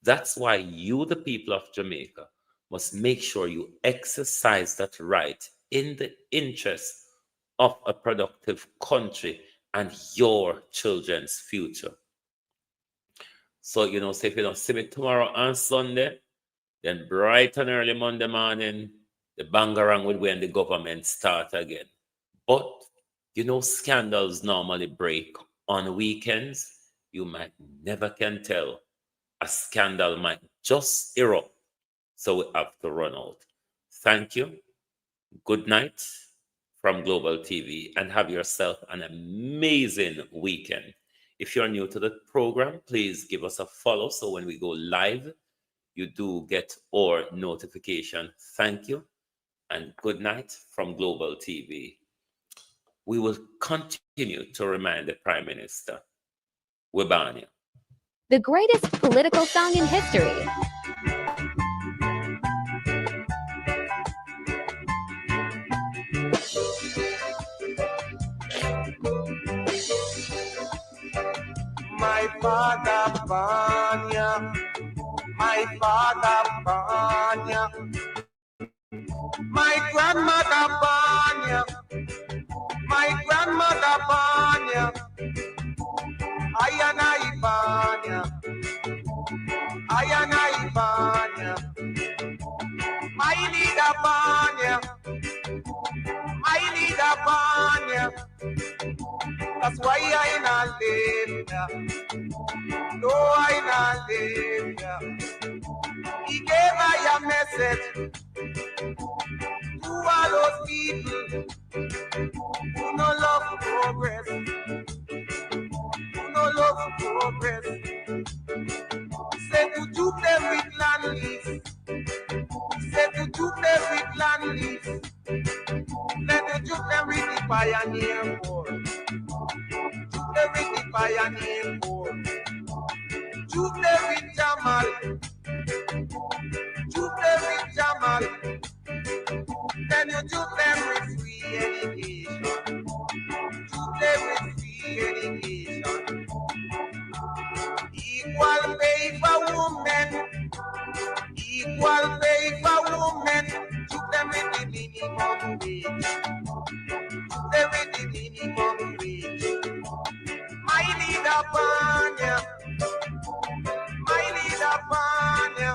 That's why you, the people of Jamaica, must make sure you exercise that right in the interest of a productive country and your children's future. So, you know, say if you don't see me tomorrow on Sunday, then bright and early Monday morning, the bangarang will when the government start again. But, you know, scandals normally break on weekends. You might never can tell. A scandal might just erupt. So we have to run out. Thank you. Good night from Global TV and have yourself an amazing weekend. If you're new to the program, please give us a follow so when we go live, you do get our notification. Thank you and good night from Global TV. We will continue to remind the Prime Minister, Webania. The greatest political song in history. My father Banya, my father Banya, my grandmother Banya, my grandmother Banya, Ayana Ibanya, Ayana Ibanya, my leader Banya, my leader Banya. That's why I not live here. No, I not live here. He gave I a message to all those people who no love progress, who no love progress. Say to juke them with land lease. Say to juke them with land lease. Let the juke them with the pioneer war. Juke them with the pioneer war. Juke them with Jamal. them with free education. Shoot them with free education. Equal pay for women. Equal pay for women. Shoot them with the minimum wage. Shoot them with the minimum wage. My leader Panya. My leader Panya.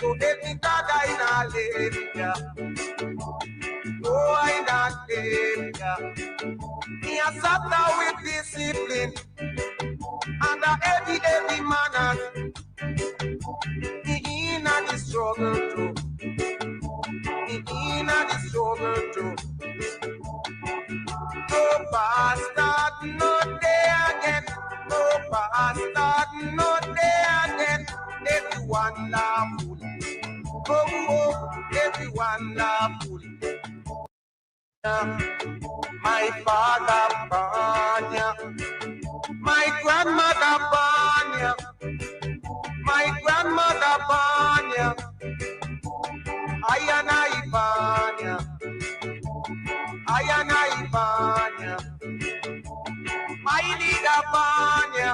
So let me die in a lane. Oh, I not live. Me a sat down with discipline. And a every man. Me in a the struggle too. Me in a the struggle too. No bastard, no day again. No bastard, no day again. Everyone laughful. Oh, everyone laughful. My father Banya. My grandmother Banya. My grandmother Banya. Ayana Ibanya. Ayana Ibanya. My leader Banya.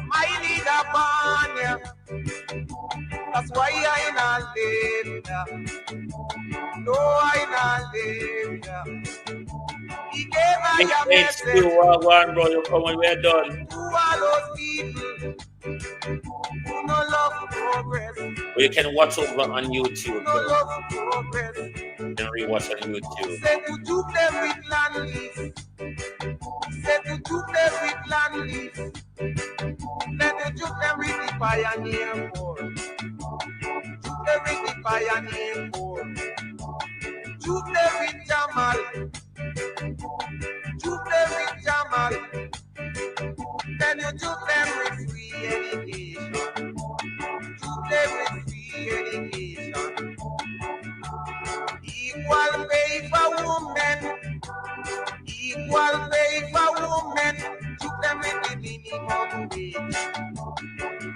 My leader Banya. That's why I not live. No, I not live. He gave me a message. One, bro, you come when we're done. To all those people who no love progress. Or you can watch over on YouTube. No love progress. You can rewatch on YouTube. Say to do them with land lease. Say to do them with land lease. Let me do them with the pioneer war. Do them with the pioneer war. Do them with Jamal. Do them with Jamal. Then you do them with free education. Do them with free education. Equal pay for women. Equal pay for women. Do them with the minimum wage.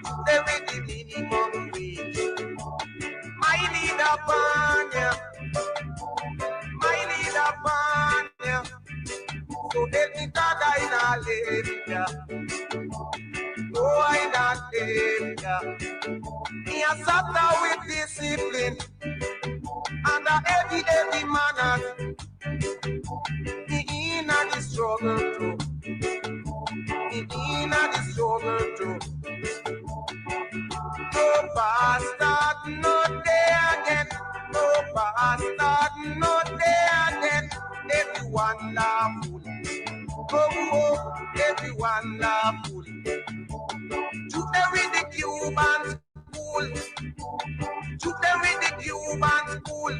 Do them with the minimum wage. My leader Panya. My leader Panya. So let me die in a lane. Oh, I not live. Me a sat down with discipline. And a every man. Me in a the struggle too. Me in a the struggle too. No bastard, no day again. No bastard, no day again. Everyone laughful. Oh, everyone laughful. To every the Cuban school. To every the Cuban school.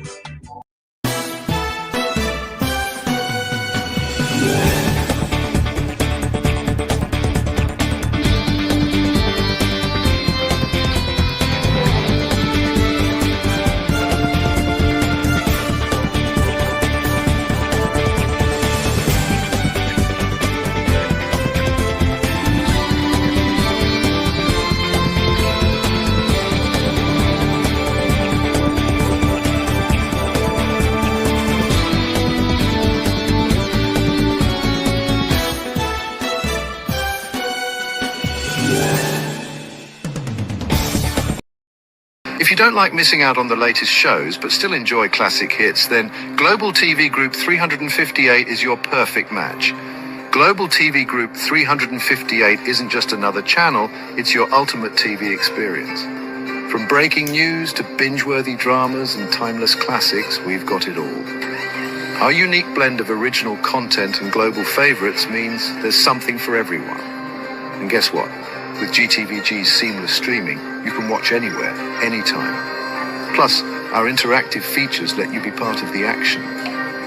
If you don't like missing out on the latest shows but still enjoy classic hits, then Global TV Group 358 is your perfect match. Global TV Group 358 isn't just another channel, it's your ultimate TV experience. From breaking news to binge-worthy dramas and timeless classics, we've got it all. Our unique blend of original content and global favorites means there's something for everyone. And guess what? With GTVG's seamless streaming, you can watch anywhere, anytime. Plus, our interactive features let you be part of the action.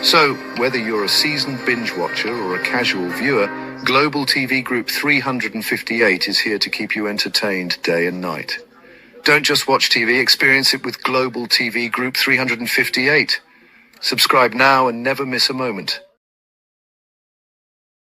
So, whether you're a seasoned binge watcher or a casual viewer, Global TV Group 358 is here to keep you entertained day and night. Don't just watch TV, experience it with Global TV Group 358. Subscribe now and never miss a moment.